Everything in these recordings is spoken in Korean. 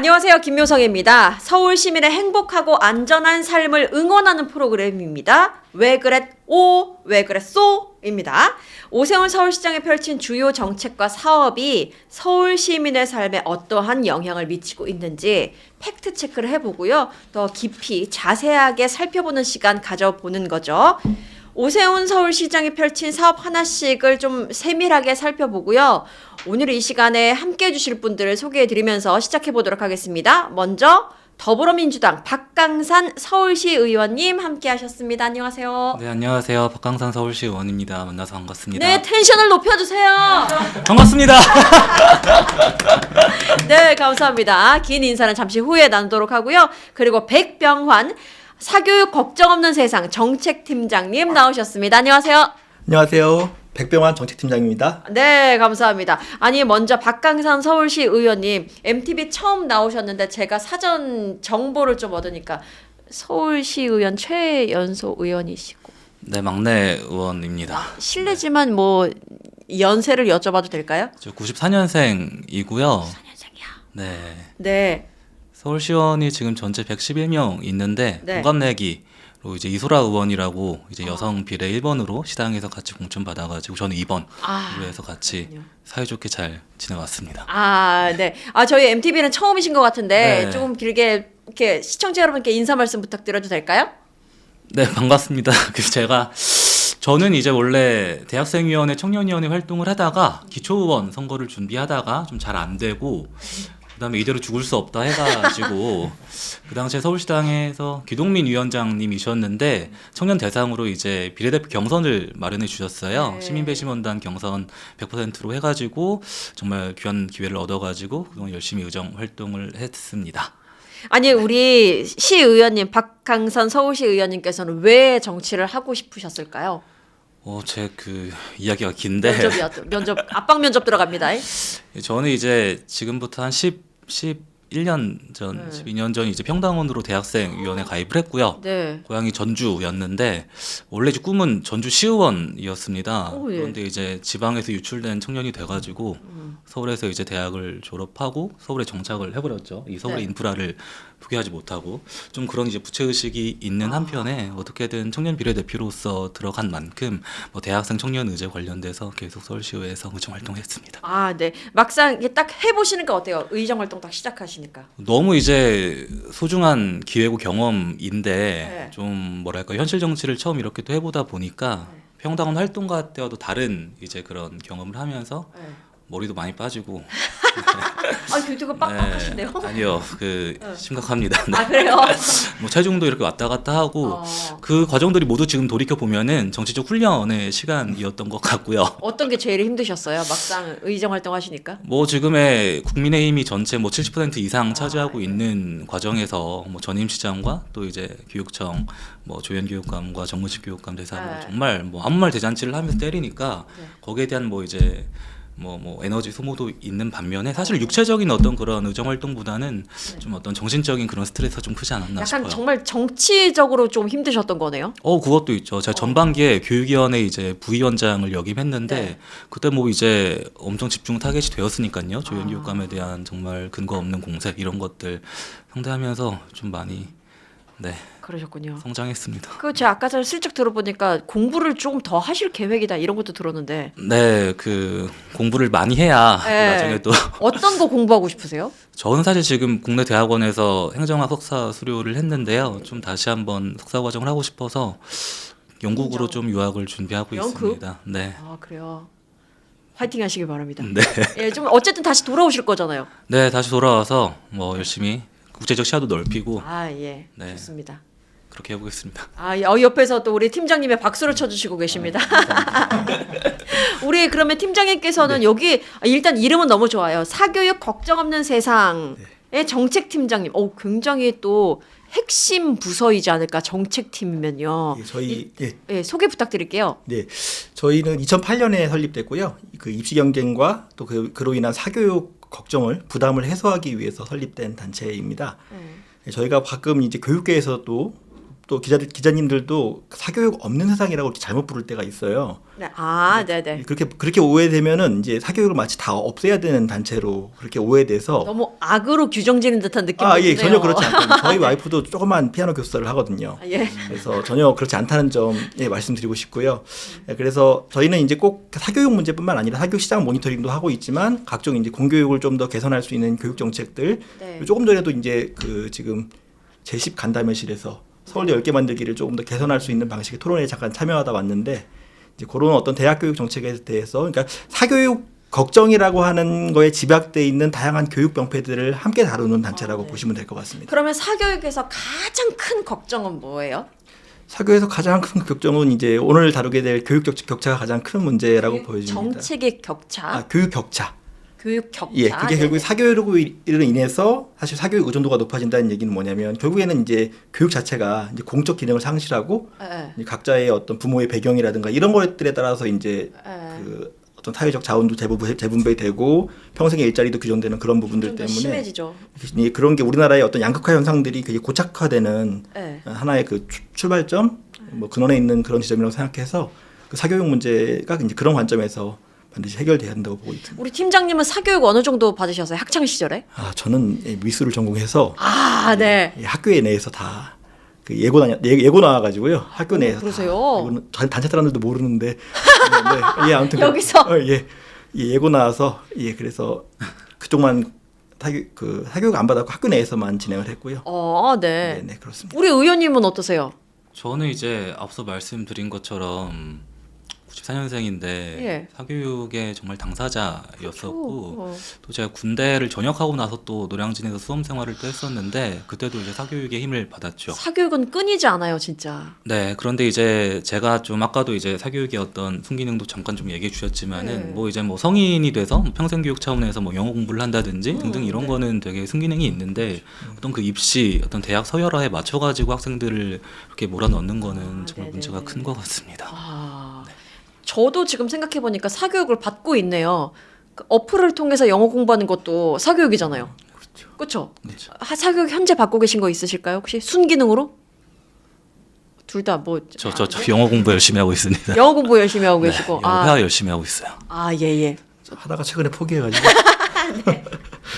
안녕하세요. 김묘성입니다. 서울 시민의 행복하고 안전한 삶을 응원하는 프로그램입니다. 왜 그랬 오, 왜 그랬소? 입니다. 오세훈 서울시장이 펼친 주요 정책과 사업이 서울 시민의 삶에 어떠한 영향을 미치고 있는지 팩트 체크를 해보고요. 더 깊이 자세하게 살펴보는 시간 가져보는 거죠. 오세훈 서울시장이 펼친 사업 하나씩을 좀 세밀하게 살펴보고요. 오늘 이 시간에 함께해 주실 분들을 소개해드리면서 시작해보도록 하겠습니다. 먼저 더불어민주당 박강산 서울시 의원님 함께하셨습니다. 안녕하세요. 네, 안녕하세요. 박강산 서울시 의원입니다. 만나서 반갑습니다. 네, 텐션을 높여주세요. 반갑습니다. 네, 감사합니다. 긴 인사는 잠시 후에 나누도록 하고요. 그리고 백병환 사교육 걱정 없는 세상 정책팀장님 나오셨습니다. 안녕하세요. 안녕하세요. 백병환 정책팀장입니다. 네, 감사합니다. 아니, 먼저 박강산 서울시 의원님, MTV 처음 나오셨는데 제가 사전 정보를 좀 얻으니까 서울시 의원 최연소 의원이시고. 네, 막내 의원입니다. 실례지만 뭐 연세를 여쭤봐도 될까요? 저 94년생이고요. 4년생이야. 네. 네. 서울시원이 지금 전체 111명 있는데 네. 동갑내기로 이제 이소라 의원이라고 이제 여성 비례 1번으로 시당에서 같이 공천 받아가지고 저는 2번으로 해서 같이 그렇군요. 사이좋게 잘 지내왔습니다. 아, 네. 아, 저희 MTV는 처음이신 것 같은데 네. 조금 길게 이렇게 시청자 여러분께 인사 말씀 부탁드려도 될까요? 네, 반갑습니다. 저는 이제 원래 대학생위원회 청년위원회 활동을 하다가 기초의원 선거를 준비하다가 좀 잘 안 되고 그다음에 이대로 죽을 수 없다 해가지고 그 당시에 서울시당에서 기동민 위원장님이셨는데 청년 대상으로 이제 비례대표 경선을 마련해 주셨어요. 네. 시민배심원단 경선 100%로 해가지고 정말 귀한 기회를 얻어가지고 그동안 열심히 의정 활동을 했습니다. 아니, 우리 시의원님 박강선 서울시 의원님께서는 왜 정치를 하고 싶으셨을까요? 제 그 이야기가 긴데 면접 압박 면접 들어갑니다. 저는 이제 지금부터 한 11년 전, 12년 전 이제 평당원으로 대학생위원회 가입을 했고요. 네. 고향이 전주였는데 원래 이제 꿈은 전주 시의원이었습니다. 오, 예. 그런데 이제 지방에서 유출된 청년이 돼가지고 서울에서 이제 대학을 졸업하고 서울에 정착을 해버렸죠. 이 서울의 네. 인프라를 포기하지 못하고 좀 그런 이제 부채 의식이 있는 한편에 어떻게든 청년 비례대표로서 들어간 만큼 뭐 대학생 청년 의제 관련돼서 계속 서울시의회에서 의정 활동했습니다. 아, 네. 막상 이게 딱 해보시니까 어때요? 의정 활동 딱 시작하시니까. 너무 이제 소중한 기회고 경험인데 네. 좀 뭐랄까 현실 정치를 처음 이렇게 또 해보다 보니까 평당원 활동가 때와도 다른 이제 그런 경험을 하면서 네. 머리도 많이 빠지고 아, 되게 빡빡하신데요? 아니요 심각합니다. 네. 아, 그래요? 뭐 체중도 이렇게 왔다 갔다 하고 어. 그 과정들이 모두 지금 돌이켜 보면은 정치적 훈련의 시간이었던 것 같고요. 어떤 게 제일 힘드셨어요? 막상 의정 활동 하시니까? 뭐 지금의 국민의힘이 전체 뭐 70% 이상 차지하고 있는 과정에서 뭐 전임시장과 또 이제 교육청 뭐 조현 교육감과 정문식 교육감 대상으로 네. 정말 뭐 아무 말 대잔치를 하면서 때리니까 네. 거기에 대한 뭐 이제 뭐 에너지 소모도 있는 반면에 사실 육체적인 어떤 그런 의정 활동보다는 좀 어떤 정신적인 그런 스트레스가 좀 크지 않았나 약간 싶어요. 정말 정치적으로 좀 힘드셨던 거네요? 그것도 있죠. 제가 전반기에 교육위원회 이제 부위원장을 역임했는데 네. 그때 뭐 이제 엄청 집중 타겟이 되었으니까요. 조현 교육감에 대한 정말 근거 없는 공세 이런 것들 상대하면서 좀 많이 그러셨군요. 성장했습니다. 제가 아까 전에 슬쩍 들어보니까 공부를 좀 더 하실 계획이다 이런 것도 들었는데 네, 그 공부를 많이 해야 네. 나중에 또 어떤 거 공부하고 싶으세요? 저는 사실 지금 국내 대학원에서 행정학 석사 수료를 했는데요. 좀 다시 한번 석사 과정을 하고 싶어서 영국으로 좀 유학을 준비하고 영국? 있습니다. 네. 아, 그래요. 화이팅 하시길 바랍니다. 네. 예, 좀 어쨌든 다시 돌아오실 거잖아요. 네, 다시 돌아와서 뭐 열심히 국제적 시야도 넓히고 아, 예. 네. 좋습니다. 그렇게 해보겠습니다. 옆에서 또 우리 팀장님의 박수를 쳐주시고 계십니다. 우리 그러면 팀장님께서는 여기 일단 이름은 너무 좋아요. 사교육 걱정 없는 세상의 정책팀장님. 굉장히 또 핵심 부서이지 않을까 정책팀이면요. 소개 부탁드릴게요. 네, 저희는 2008년에 설립됐고요. 그 입시 경쟁과 또 그로 인한 사교육 걱정을 부담을 해소하기 위해서 설립된 단체입니다. 저희가 가끔 이제 교육계에서도 또 기자님들도 사교육 없는 세상이라고 이렇게 잘못 부를 때가 있어요. 네. 아, 네네. 그렇게 오해되면은 이제 사교육을 마치 다 없애야 되는 단체로 그렇게 오해돼서 너무 악으로 규정지는 듯한 느낌이 예, 드네요. 전혀 그렇지 않거든요. 저희 와이프도 조그만 피아노 교사를 하거든요. 아, 예. 그래서 전혀 그렇지 않다는 점 말씀드리고 싶고요. 그래서 저희는 이제 꼭 사교육 문제뿐만 아니라 사교육 시장 모니터링도 하고 있지만 각종 이제 공교육을 좀 더 개선할 수 있는 교육 정책들 네. 조금 전에도 이제 그 지금 제10 간담회실에서 서울대 10개 만들기를 조금 더 개선할 수 있는 방식의 토론회에 잠깐 참여하다 왔는데 이제 그런 어떤 대학 교육 정책에 대해서 그러니까 사교육 걱정이라고 하는 거에 집약돼 있는 다양한 교육 병폐들을 함께 다루는 단체라고 보시면 될 것 같습니다. 그러면 사교육에서 가장 큰 걱정은 뭐예요? 사교에서 가장 큰 걱정은 이제 오늘 다루게 될 교육적 격차가 가장 큰 문제라고 보여집니다. 정책의 격차, 교육 격차. 교육 격차. 예, 그게 결국 사교육으로 인해서 사실 사교육 의존도가 높아진다는 얘기는 뭐냐면 결국에는 이제 교육 자체가 이제 공적 기능을 상실하고 예, 이제 각자의 어떤 부모의 배경이라든가 이런 것들에 따라서 이제 예. 그 어떤 사회적 자원도 재분배되고 평생의 일자리도 규정되는 그런 부분들 좀더 때문에 심해지죠. 그런 게 우리나라의 어떤 양극화 현상들이 그게 고착화되는 예. 하나의 그 출발점, 뭐 근원에 있는 그런 지점이라고 생각해서 그 사교육 문제가 이제 그런 관점에서 반드시 해결돼야 한다고 보고 있습니다. 우리 팀장님은 사교육 어느 정도 받으셨어요? 학창 시절에? 저는 미술을 전공해서 아, 네. 학교에 내에서 다 그 예고 나와가지고요. 학교 내에서 그러세요? 이거는 단체 사람들도 모르는데 아무튼 여기서? 예고 나와서 그래서 그쪽만 사교육 안 받았고 학교 내에서만 진행을 했고요. 네. 네, 그렇습니다. 우리 의원님은 어떠세요? 저는 이제 앞서 말씀드린 것처럼 94년생인데 예. 사교육의 정말 당사자였었고 어. 또 제가 군대를 전역하고 나서 또 노량진에서 수험 생활을 또 했었는데 그때도 이제 사교육의 힘을 받았죠. 사교육은 끊이지 않아요, 진짜. 네, 그런데 이제 제가 좀 아까도 이제 사교육의 어떤 순기능도 잠깐 좀 얘기해 주셨지만은 뭐 이제 뭐 성인이 돼서 뭐 평생교육 차원에서 뭐 영어 공부를 한다든지 등등 이런 거는 되게 순기능이 있는데 어떤 그 입시 어떤 대학 서열화에 맞춰가지고 학생들을 이렇게 몰아넣는 거는 정말 문제가 큰 것 같습니다. 저도 지금 생각해보니까 사교육을 받고 있네요. 그 어플을 통해서 영어 공부하는 것도 사교육이잖아요. 그렇죠? 그렇죠. 사교육 현재 받고 계신 거 있으실까요? 혹시 순기능으로? 둘 다 뭐. 저 영어 공부 열심히 하고 있습니다. 영어 공부 열심히 하고 네, 계시고. 영어 회화 열심히 하고 있어요. 예. 하다가 최근에 포기해가지고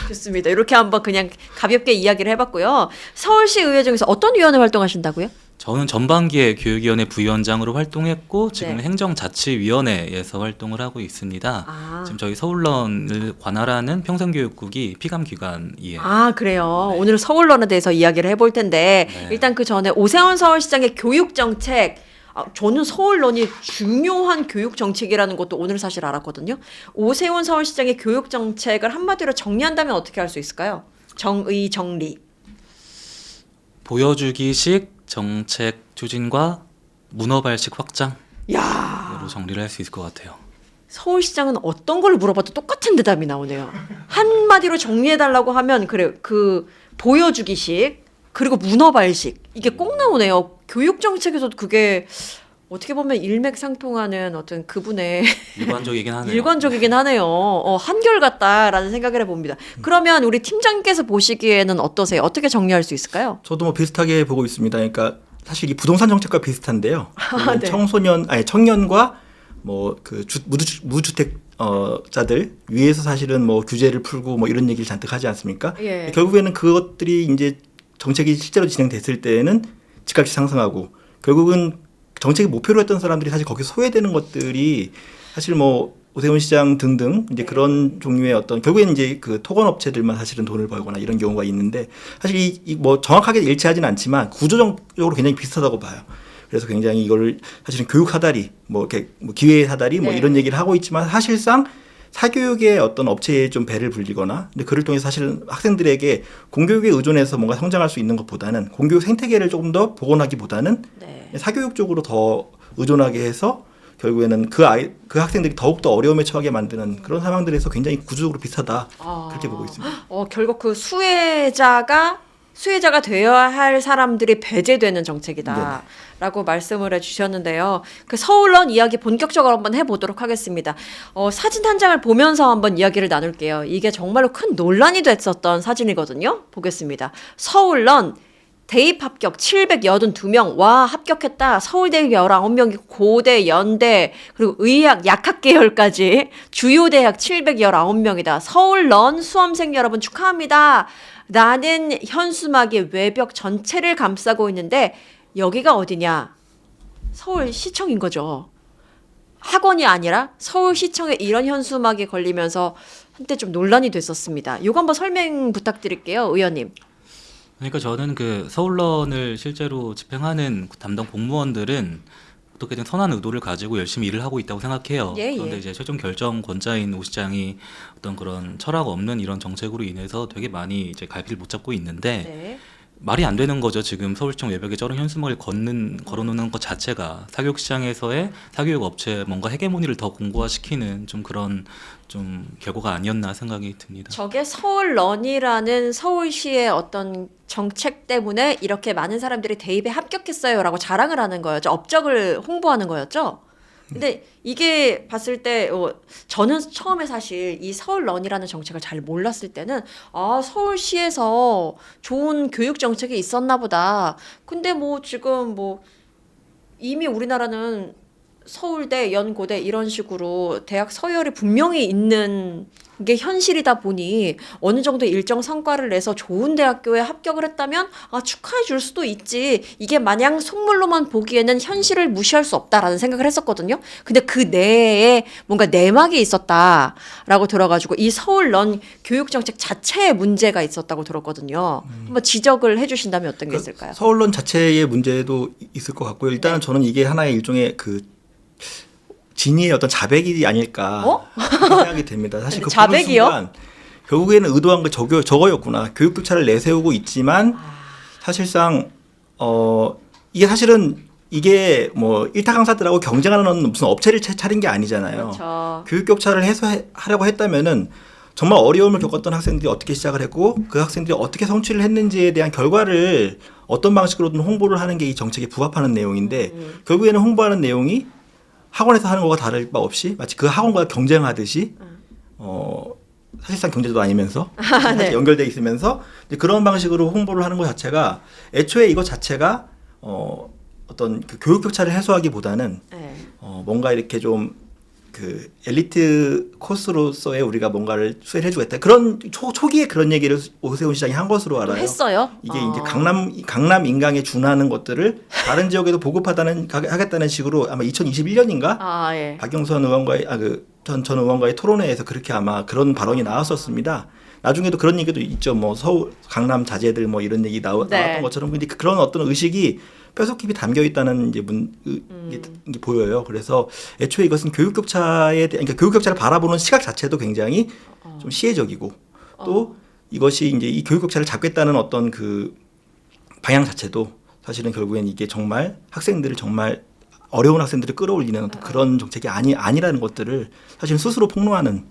좋습니다. 이렇게 한번 그냥 가볍게 이야기를 해봤고요. 서울시 의회 중에서 어떤 위원회 활동하신다고요? 저는 전반기에 교육위원회 부위원장으로 활동했고 지금 네. 행정자치위원회에서 활동을 하고 있습니다. 지금 저희 서울런을 관할하는 평생교육국이 피감기관이에요. 그래요. 오늘 서울론에 대해서 이야기를 해볼 텐데 네. 일단 그 전에 오세훈 서울시장의 교육정책 저는 서울론이 중요한 교육정책이라는 것도 오늘 사실 알았거든요. 오세훈 서울시장의 교육정책을 한마디로 정리한다면 어떻게 할 수 있을까요? 정의, 정리. 보여주기식 정책 추진과 문어발식 확장으로 야, 정리를 할 수 있을 것 같아요. 서울시장은 어떤 걸 물어봐도 똑같은 대답이 나오네요. 한마디로 정리해달라고 하면 그래 그 보여주기식 그리고 문어발식 이게 꼭 나오네요. 교육정책에서도 그게 어떻게 보면 일맥상통하는 어떤 그분의 일관적이긴 하네요. 일관적이긴 하네요. 한결같다라는 생각을 해봅니다. 그러면 우리 팀장님께서 보시기에는 어떠세요? 어떻게 정리할 수 있을까요? 저도 뭐 비슷하게 보고 있습니다. 그러니까 사실 이 부동산 정책과 비슷한데요. 네. 청년과 뭐 그 무주택 자들 위에서 사실은 뭐 규제를 풀고 뭐 이런 얘기를 잔뜩 하지 않습니까? 예. 결국에는 그것들이 이제 정책이 실제로 진행됐을 때에는 집값이 상승하고 결국은 정책의 목표로 했던 사람들이 사실 거기서 소외되는 것들이 사실 뭐 오세훈 시장 등등 이제 그런 종류의 어떤 결국에는 이제 그 토건 업체들만 사실은 돈을 벌거나 이런 경우가 있는데 사실 이 뭐 정확하게 일치하지는 않지만 구조적으로 굉장히 비슷하다고 봐요. 그래서 굉장히 이거를 사실은 교육 사다리 뭐 이렇게 뭐 기회 사다리 뭐 네. 이런 얘기를 하고 있지만 사실상 사교육의 어떤 업체에 좀 배를 불리거나 근데 그를 통해서 사실은 학생들에게 공교육에 의존해서 뭔가 성장할 수 있는 것보다는 공교육 생태계를 조금 더 복원하기보다는 네. 사교육 쪽으로 더 의존하게 해서 결국에는 그 학생들이 더욱더 어려움에 처하게 만드는 그런 상황들에서 굉장히 구조적으로 비슷하다 그렇게 보고 있습니다. 결국 그 수혜자가 되어야 할 사람들이 배제되는 정책이다라고 말씀을 해주셨는데요. 그 서울론 이야기 본격적으로 한번 해보도록 하겠습니다. 사진 한 장을 보면서 한번 이야기를 나눌게요. 이게 정말로 큰 논란이 됐었던 사진이거든요. 보겠습니다. 서울론 대입 합격 782명. 와, 합격했다. 서울대 19명이 고대, 연대, 그리고 의학, 약학 계열까지 주요 대학 719명이다. 서울런 수험생 여러분 축하합니다. 나는 현수막의 외벽 전체를 감싸고 있는데 여기가 어디냐? 서울시청인 거죠. 학원이 아니라 서울시청에 이런 현수막이 걸리면서 한때 좀 논란이 됐었습니다. 이거 한번 설명 부탁드릴게요, 의원님. 그러니까 저는 그 서울런을 실제로 집행하는 담당 공무원들은 어떻게든 선한 의도를 가지고 열심히 일을 하고 있다고 생각해요. 예, 예. 그런데 이제 최종 결정권자인 오 시장이 어떤 그런 철학 없는 이런 정책으로 인해서 되게 많이 이제 갈피를 못 잡고 있는데 네. 말이 안 되는 거죠. 지금 서울시청 외벽에 저런 현수막을 걸어놓는 것 자체가 사교육 시장에서의 사교육 업체 뭔가 헤게모니를 더 공고화시키는 좀 그런 좀 결과가 아니었나 생각이 듭니다. 저게 서울런이라는 서울시의 어떤 정책 때문에 이렇게 많은 사람들이 대입에 합격했어요라고 자랑을 하는 거였죠. 업적을 홍보하는 거였죠. 근데 이게 봤을 때 저는 처음에 사실 이 서울런이라는 정책을 잘 몰랐을 때는 아, 서울시에서 좋은 교육 정책이 있었나 보다. 근데 뭐 지금 뭐 이미 우리나라는 서울대, 연고대 이런 식으로 대학 서열이 분명히 있는 게 현실이다 보니 어느 정도 일정 성과를 내서 좋은 대학교에 합격을 했다면 아, 축하해 줄 수도 있지. 이게 마냥 속물로만 보기에는 현실을 무시할 수 없다라는 생각을 했었거든요. 근데 그 내에 뭔가 내막이 있었다라고 들어가지고 이 서울런 교육정책 자체에 문제가 있었다고 들었거든요. 한번 지적을 해주신다면 어떤 게 있을까요? 서울론 자체의 문제도 있을 것 같고요. 일단은 저는 이게 하나의 일종의 그 진위의 어떤 자백이 아닐까 생각이 됩니다. 사실 그 자백이요? 보는 순간 결국에는 의도한 게 저거였구나. 교육교차를 내세우고 있지만 사실상 이게 사실은 이게 뭐 일타 강사들하고 경쟁하는 무슨 업체를 차린 게 아니잖아요. 그렇죠. 교육격차를 해소하려고 했다면은 정말 어려움을 겪었던 학생들이 어떻게 시작을 했고 그 학생들이 어떻게 성취를 했는지에 대한 결과를 어떤 방식으로든 홍보를 하는 게 이 정책에 부합하는 내용인데 결국에는 홍보하는 내용이 학원에서 하는 거와 다를 바 없이 마치 그 학원과 경쟁하듯이 사실상 경제도 아니면서 네. 연결돼 있으면서 이제 그런 방식으로 홍보를 하는 것 자체가 애초에 이것 자체가 어떤 그 교육 격차를 해소하기보다는 네. 뭔가 이렇게 좀 그 엘리트 코스로서의 우리가 뭔가를 수혜를 해주겠다 그런 초기에 그런 얘기를 오세훈 시장이 한 것으로 알아요. 했어요? 이게 이제 강남 인강에 준하는 것들을 다른 지역에도 하겠다는 식으로 아마 2021년인가 아, 예. 박영선 의원과의 전 의원과의 토론회에서 그렇게 아마 그런 발언이 나왔었습니다. 나중에도 그런 얘기도 있죠. 뭐 서울 강남 자제들 뭐 이런 얘기 나왔던 것처럼 근데 그런 어떤 의식이 뼈속 깊이 담겨 있다는 이제 이게 보여요. 그래서 애초에 이것은 교육 격차에 그러니까 교육 격차를 바라보는 시각 자체도 굉장히 좀 시혜적이고 또 이것이 이제 이 교육 격차를 잡겠다는 어떤 그 방향 자체도 사실은 결국엔 이게 정말 학생들을 정말 어려운 학생들을 끌어올리는 어떤 그런 정책이 아니라는 것들을 사실 스스로 폭로하는.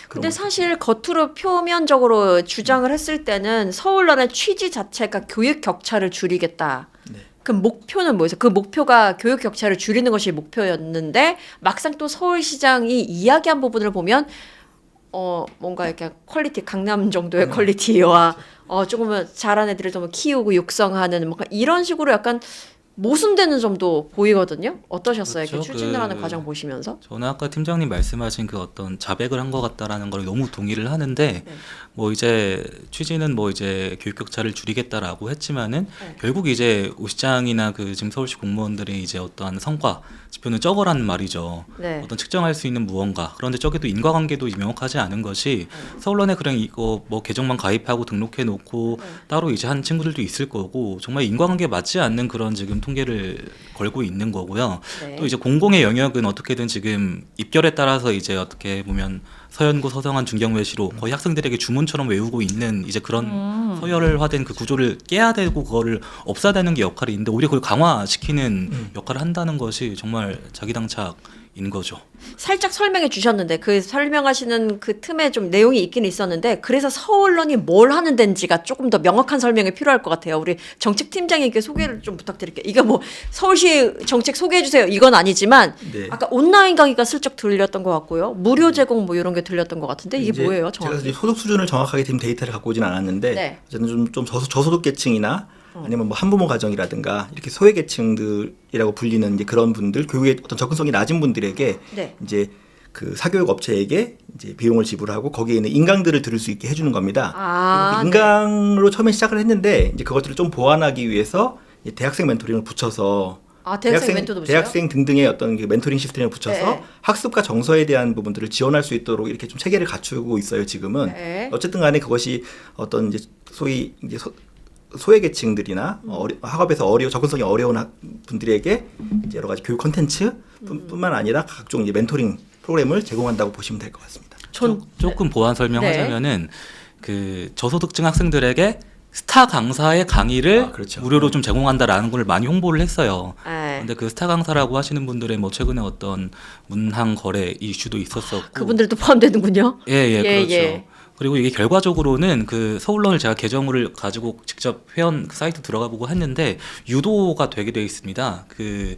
근데 사실 겉으로 표면적으로 주장을 했을 때는 서울런의 취지 자체가 교육 격차를 줄이겠다. 네. 그 목표는 뭐였어요? 그 목표가 교육 격차를 줄이는 것이 목표였는데 막상 또 서울시장이 이야기한 부분을 보면 뭔가 이렇게 퀄리티 강남 정도의 퀄리티와 조금은 잘한 애들을 좀 키우고 육성하는 뭔가 이런 식으로 약간 모순되는 점도 보이거든요. 어떠셨어요? 그렇죠. 이렇게 추진을 하는 과정 보시면서? 저는 아까 팀장님 말씀하신 그 어떤 자백을 한 것 같다라는 걸 너무 동의를 하는데 뭐 이제 취지는 뭐 이제 교육 격차를 줄이겠다라고 했지만은 결국 이제 오 시장이나 그 지금 서울시 공무원들의 이제 어떠한 성과 지표는 적어라는 말이죠. 네. 어떤 측정할 수 있는 무언가. 그런데 저게도 인과관계도 명확하지 않은 것이 서울론에 그냥 이거 뭐 계정만 가입하고 등록해 놓고 따로 이제 한 친구들도 있을 거고 정말 인과관계 맞지 않는 그런 지금 통계를 걸고 있는 거고요. 네. 또 이제 공공의 영역은 어떻게든 지금 입결에 따라서 이제 어떻게 보면 서연고 서성한 중경외시로 거의 학생들에게 주문처럼 외우고 있는 이제 그런 서열화된 그 구조를 깨야 되고 그거를 없애야되는 게 역할이 있는데 오히려 그걸 강화시키는 역할을 한다는 것이 정말 자기당착인 거죠. 살짝 설명해 주셨는데 그 설명하시는 그 틈에 좀 내용이 있긴 있었는데 그래서 서울론이 뭘 하는 데인지가 조금 더 명확한 설명이 필요할 것 같아요. 우리 정책팀장님께 소개를 좀 부탁드릴게요. 이게 뭐 서울시 정책 소개해 주세요. 이건 아니지만 네. 아까 온라인 강의가 슬쩍 들렸던 것 같고요. 무료 제공 뭐 이런 게 들렸던 것 같은데 이게 이제 뭐예요? 제가 정확히? 이제 소득 수준을 정확하게 된 데이터를 갖고 오진 않았는데 네. 어쨌든 좀 저소득계층이나 아니면 뭐 한부모 가정이라든가 이렇게 소외계층들이라고 불리는 이제 그런 분들, 교육의 어떤 접근성이 낮은 분들에게 네. 이제 그 사교육 업체에게 이제 비용을 지불하고 거기에 있는 인강들을 들을 수 있게 해주는 겁니다. 아, 그리고 그 인강으로 처음에 시작을 했는데 이제 그것들을 좀 보완하기 위해서 이제 대학생 멘토링을 붙여서 대학생 멘토도 붙여요? 대학생 등등의 어떤 그 멘토링 시스템을 붙여서 네. 학습과 정서에 대한 부분들을 지원할 수 있도록 이렇게 좀 체계를 갖추고 있어요. 지금은 네. 어쨌든 간에 그것이 어떤 이제 소위 이제 소외계층들이나 학업에서 접근성이 어려운 분들에게 이제 여러 가지 교육 콘텐츠 뿐만 아니라 각종 이제 멘토링 프로그램을 제공한다고 보시면 될 것 같습니다. 조금 보완 설명하자면은 그 저소득층 학생들에게 스타 강사의 강의를 그렇죠. 무료로 좀 제공한다라는 걸 많이 홍보를 했어요. 네. 근데 그 스타 강사라고 하시는 분들의 뭐 최근에 어떤 문항 거래 이슈도 있었었고 그분들도 포함되는군요. 예, 그렇죠. 예. 그리고 이게 결과적으로는 그 서울론을 제가 계정을 가지고 직접 회원 그 사이트 들어가 보고 했는데 유도가 되게 돼 있습니다. 그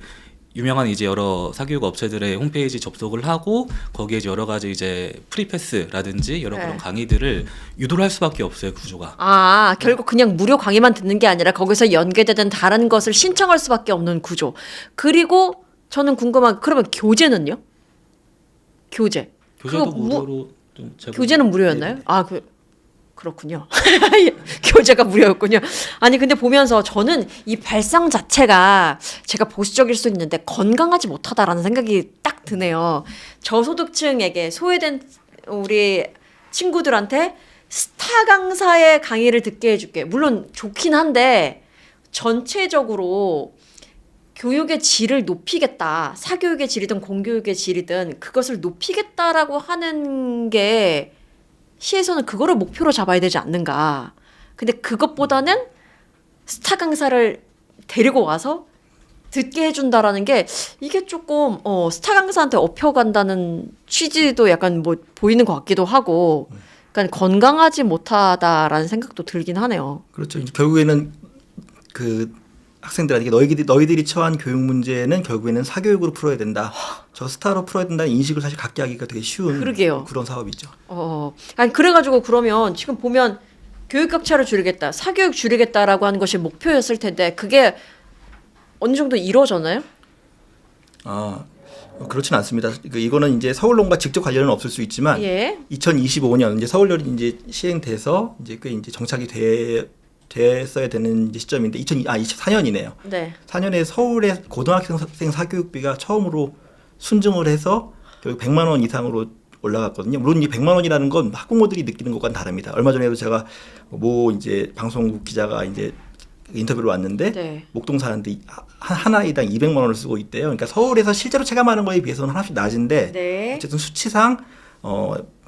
유명한 이제 여러 사교육 업체들의 홈페이지 접속을 하고 거기에 이제 여러 가지 이제 프리패스라든지 여러 네. 그런 강의들을 유도를 할 수밖에 없어요, 구조가. 결국 그냥 무료 강의만 듣는 게 아니라 거기서 연계되는 다른 것을 신청할 수밖에 없는 구조. 그리고 저는 궁금한 그러면 교재는요? 교재. 교재도 그거 무료로 좀 제공. 교재는 무료였나요? 네. 그렇군요. 교재가 무료였군요. 아니 근데 보면서 저는 이 발상 자체가 제가 보수적일 수 있는데 건강하지 못하다라는 생각이 딱 드네요. 저소득층에게 소외된 우리 친구들한테 스타 강사의 강의를 듣게 해줄게. 물론 좋긴 한데 전체적으로 교육의 질을 높이겠다. 사교육의 질이든 공교육의 질이든 그것을 높이겠다라고 하는 게 시에서는 그거를 목표로 잡아야 되지 않는가. 근데 그것보다는 스타 강사를 데리고 와서 듣게 해준다라는 게 이게 조금 스타 강사한테 업혀간다는 취지도 약간 뭐 보이는 것 같기도 하고 그러니까 건강하지 못하다라는 생각도 들긴 하네요. 그렇죠. 이제 결국에는 그 학생들에게 너희들이 처한 교육 문제는 결국에는 사교육으로 풀어야 된다. 저 스타로 풀어야 된다는 인식을 사실 갖게 하기가 되게 쉬운 그러게요. 그런 사업이죠. 아니 그래가지고 그러면 지금 보면 교육 격차를 줄이겠다, 사교육 줄이겠다라고 하는 것이 목표였을 텐데 그게 어느 정도 이루어졌나요? 그렇진 않습니다. 이거는 이제 서울론과 직접 관련은 없을 수 있지만 예. 2025년 이제 서울론이 이제 시행돼서 이제 꽤 이제 정착이 됐어야 되는 이제 시점인데 24년이네요. 네. 4년에 서울의 고등학생 사교육비가 처음으로 순증을 해서 결국 100만 원 이상으로 올라갔거든요. 물론 이 100만 원이라는 건 학부모들이 느끼는 것과는 다릅니다. 얼마 전에도 제가 이제 방송국 기자가 이제 인터뷰를 왔는데 네. 목동 사는데 한 아이당 200만 원을 쓰고 있대요. 그러니까 서울에서 실제로 체감하는 거에 비해서는 하나씩 낮은데 네. 어쨌든 수치상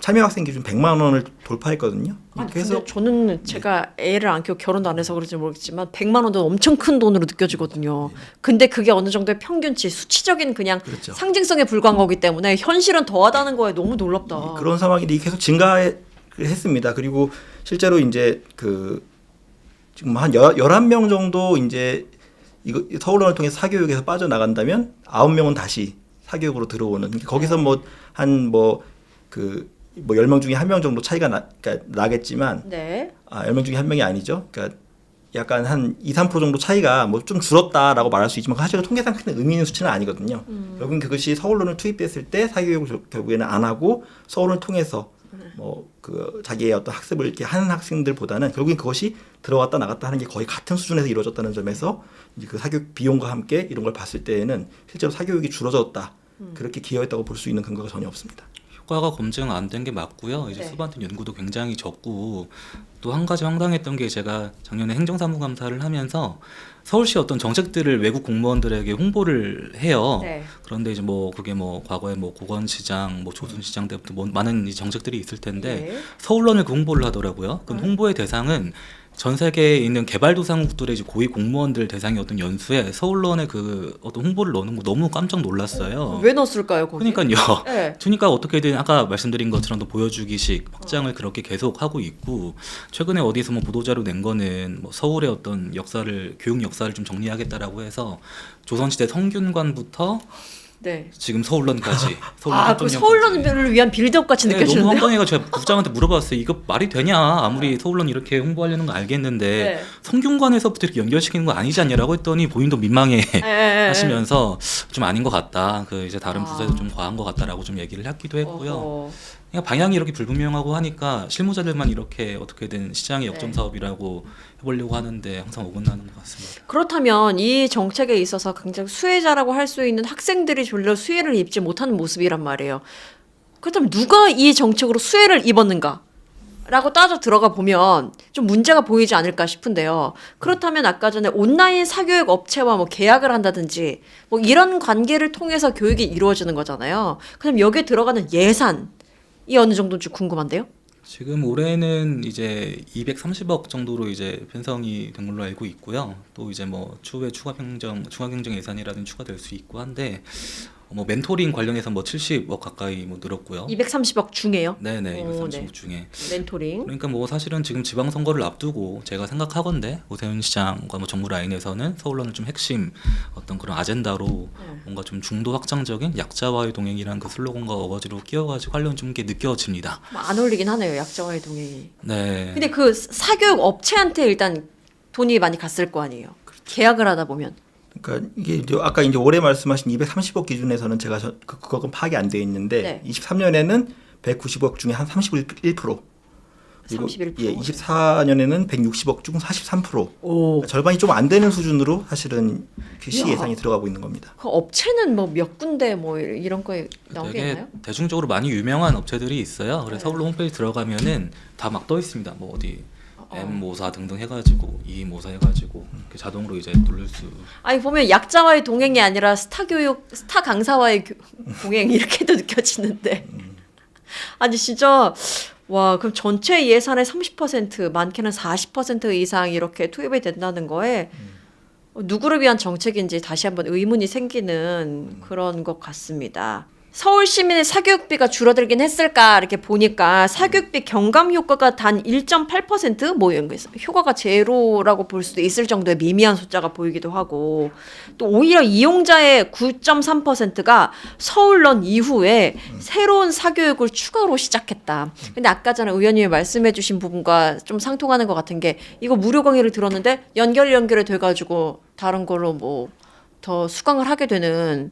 참여 학생 기준 100만 원을 돌파했거든요. 그래서 근데 저는 제가 애를 안 키워 결혼도 안 해서 그런지 모르겠지만 100만 원도 엄청 큰 돈으로 느껴지거든요. 근데 그게 어느 정도의 평균치, 수치적인 그냥 그렇죠. 상징성에 불과한 거기 때문에 현실은 더하다는 거에 너무 놀랍다. 그런 상황인데 계속 증가했습니다. 그리고 실제로 이제 지금 한 11명 정도 이제 이거 서울론을 통해서 사교육에서 빠져나간다면 9명은 다시 사교육으로 들어오는. 거기서 그 10명 중에 1명 정도 차이가 그러니까 나겠지만 네. 10명 중에 1명이 아니죠. 그러니까 약간 한 2-3% 정도 차이가 뭐 좀 줄었다라고 말할 수 있지만 사실 통계상 큰 의미 있는 수치는 아니거든요. 결국은 그것이 서울론을 투입됐을 때 사교육을 결국에는 안 하고 서울을 통해서 자기의 어떤 학습을 이렇게 하는 학생들보다는 결국엔 그것이 들어갔다 나갔다 하는 게 거의 같은 수준에서 이루어졌다는 점에서 이제 그 사교육 비용과 함께 이런 걸 봤을 때에는 실제로 사교육이 줄어졌다. 그렇게 기여했다고 볼 수 있는 근거가 전혀 없습니다. 효과가 검증 안 된 게 맞고요. 이제 네. 수반된 연구도 굉장히 적고 또 한 가지 황당했던 게 제가 작년에 행정사무감사를 하면서 서울시 어떤 정책들을 외국 공무원들에게 홍보를 해요. 네. 그런데 이제 그게 과거에 고건시장, 조순시장 때부터 많은 이 정책들이 있을 텐데 네. 서울론을 그 홍보를 하더라고요. 그럼 홍보의 대상은 전 세계에 있는 개발도상국들의 이제 고위 공무원들 대상이었던 연수에 서울론의 그 어떤 홍보를 넣는 거 너무 깜짝 놀랐어요. 왜 넣었을까요, 거기? 그러니까요. 네. 그러니까 어떻게든 아까 말씀드린 것처럼 또 보여주기식 확장을 그렇게 계속 하고 있고 최근에 어디서 보도자료 낸 거는 서울의 어떤 역사를 교육 역사를 좀 정리하겠다라고 해서 조선시대 성균관부터 네. 지금 서울론까지. 그 서울론을 위한 빌드업 같이 네, 너무 느껴지는데요. 황당해가 제가 국장한테 물어봤어요. 이거 말이 되냐? 아무리 서울론 이렇게 홍보하려는 거 알겠는데 네. 성균관에서부터 이렇게 연결시키는 거 아니지 않냐라고 했더니 본인도 민망해 네. 하시면서 좀 아닌 것 같다. 그 이제 다른 아. 부서에서 좀 과한 것 같다라고 좀 얘기를 하기도 했고요. 어허. 그냥 방향이 이렇게 불분명하고 하니까 실무자들만 이렇게 어떻게든 시장의 역점 네. 사업이라고 해보려고 하는데 항상 어긋나는 것 같습니다. 그렇다면 이 정책에 있어서 굉장히 수혜자라고 할 수 있는 학생들이 별로 수혜를 입지 못하는 모습이란 말이에요. 그렇다면 누가 이 정책으로 수혜를 입었는가? 라고 따져 들어가 보면 좀 문제가 보이지 않을까 싶은데요. 그렇다면 아까 전에 온라인 사교육 업체와 뭐 계약을 한다든지 뭐 이런 관계를 통해서 교육이 이루어지는 거잖아요. 그럼 여기에 들어가는 예산이 어느 정도인지 궁금한데요. 지금 올해는 이제 230억 정도로 이제 편성이 된 걸로 알고 있고요. 또 이제 뭐 추후에 추가 경정 예산이라든지 추가될 수 있고 한데 뭐 멘토링 관련해서 뭐 70억 가까이 뭐 늘었고요. 230억 중에요? 네네, 오, 230억 네. 중에. 멘토링. 그러니까 뭐 사실은 지금 지방선거를 앞두고 제가 생각하건대 오세훈 시장과 뭐 정부 라인에서는 서울론을 좀 핵심 어떤 그런 아젠다로 뭔가 좀 중도 확장적인 약자와의 동행이라는 그 슬로건과 어거지로 끼워가지고 하려는 좀 게 느껴집니다. 안 어울리긴 하네요. 약자와의 동행이. 네. 근데 그 사교육 업체한테 일단 돈이 많이 갔을 거 아니에요. 계약을 하다 보면. 그러니까 이게 이제 아까 이제 올해 말씀하신 230억 기준에서는 제가 그거는 파악이 안 돼 있는데 네. 23년에는 190억 중에 한 31%. 그리고 31%. 예, 24년에는 160억 중 43%. 오. 그러니까 절반이 좀 안 되는 수준으로 사실은 그 시 야. 예산이 들어가고 있는 겁니다. 그 업체는 뭐 몇 군데 뭐 이런 거에 나온 게 되게 있나요? 대중적으로 많이 유명한 업체들이 있어요. 그래서 네. 서울로 홈페이지 들어가면은 다 막 떠 있습니다. 뭐 어디 어. M모사 등등 해가지고 E모사 해가지고 이렇게 자동으로 이제 누를 수. 아니 보면 약자와의 동행이 아니라 스타 교육, 스타 강사와의 동행 이렇게도 느껴지는데. 아니 진짜 와 그럼 전체 예산의 30% 많게는 40% 이상 이렇게 투입이 된다는 거에 누구를 위한 정책인지 다시 한번 의문이 생기는 그런 것 같습니다. 서울 시민의 사교육비가 줄어들긴 했을까 이렇게 보니까 사교육비 경감 효과가 단 1.8%뭐 이런 거 있어요. 효과가 제로라고 볼 수도 있을 정도의 미미한 숫자가 보이기도 하고 또 오히려 이용자의 9.3%가 서울론 이후에 새로운 사교육을 추가로 시작했다. 근데 아까 전에 의원님이 말씀해 주신 부분과 좀 상통하는 것 같은 게 이거 무료 강의를 들었는데 연결이 돼가지고 다른 걸로 뭐 더 수강을 하게 되는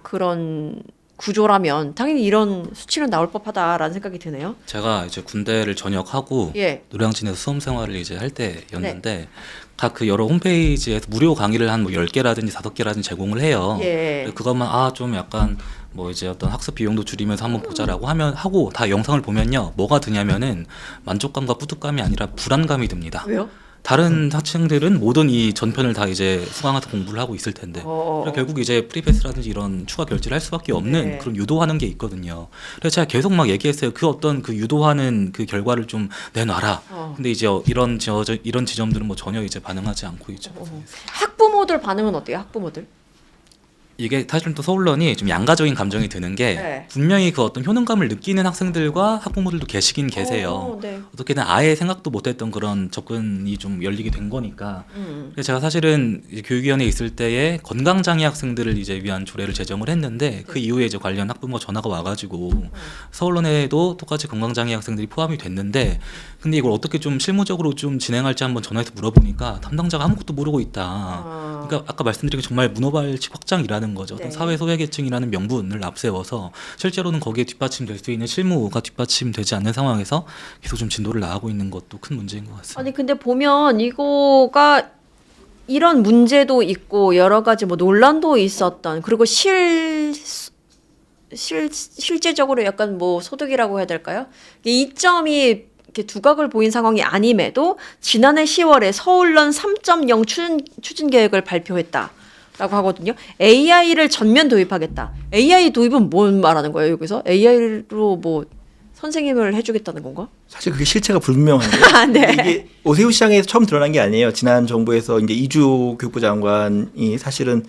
그런 구조라면 당연히 이런 수치는 나올 법하다라는 생각이 드네요. 제가 이제 군대를 전역하고 예. 노량진에서 수험 생활을 이제 할 때였는데 각 그 여러 홈페이지에서 무료 강의를 한 뭐 10개라든지 5개라든지 제공을 해요. 예. 그것만 좀 약간 뭐 이제 어떤 학습 비용도 줄이면서 한번 보자라고 하고 다 영상을 보면요. 뭐가 드냐면은 만족감과 뿌듯감이 아니라 불안감이 듭니다. 왜요? 다른 학생들은 모든 이 전편을 다 이제 수강해서 공부를 하고 있을 텐데 그래서 결국 이제 프리패스라든지 이런 추가 결제를 할 수밖에 없는 네. 그런 유도하는 게 있거든요. 그래서 제가 계속 막 얘기했어요. 그 어떤 그 유도하는 그 결과를 좀 내놔라. 근데 이제 이런 지점들은 뭐 전혀 이제 반응하지 않고 있죠. 학부모들 반응은 어때요? 학부모들? 이게 사실 또 서울론이 좀 양가적인 감정이 드는 게 네. 분명히 그 어떤 효능감을 느끼는 학생들과 학부모들도 계시긴 계세요. 네. 어떻게든 아예 생각도 못했던 그런 접근이 좀 열리게 된 거니까. 그래서 제가 사실은 이제 교육위원회에 있을 때에 건강장애 학생들을 이제 위한 조례를 제정을 했는데 그 이후에 이제 관련 학부모 전화가 와가지고 서울론에도 똑같이 건강장애 학생들이 포함이 됐는데 근데 이걸 어떻게 좀 실무적으로 좀 진행할지 한번 전화해서 물어보니까 담당자가 아무것도 모르고 있다. 그러니까 아까 말씀드린 게 정말 문어발식 확장이라는 거죠. 어떤 네. 사회 소외계층이라는 명분을 앞세워서 실제로는 거기에 뒷받침될 수 있는 실무가 뒷받침되지 않는 상황에서 계속 좀 진도를 나가고 있는 것도 큰 문제인 것 같습니다. 아니 근데 보면 이거가 이런 문제도 있고 여러 가지 뭐 논란도 있었던 그리고 실제적으로 약간 뭐 소득이라고 해야 될까요? 이점이 이렇게 두각을 보인 상황이 아님에도 지난해 10월에 서울론 3.0 추진 계획을 발표했다라고 하거든요. AI를 전면 도입하겠다. AI 도입은 뭔 말하는 거예요 여기서? AI로 뭐 선생님을 해주겠다는 건가? 사실 그게 실체가 불분명한데 아, 네. 이게 오세훈 시장에서 처음 드러난 게 아니에요. 지난 정부에서 이제 이주 교육부 장관이 사실은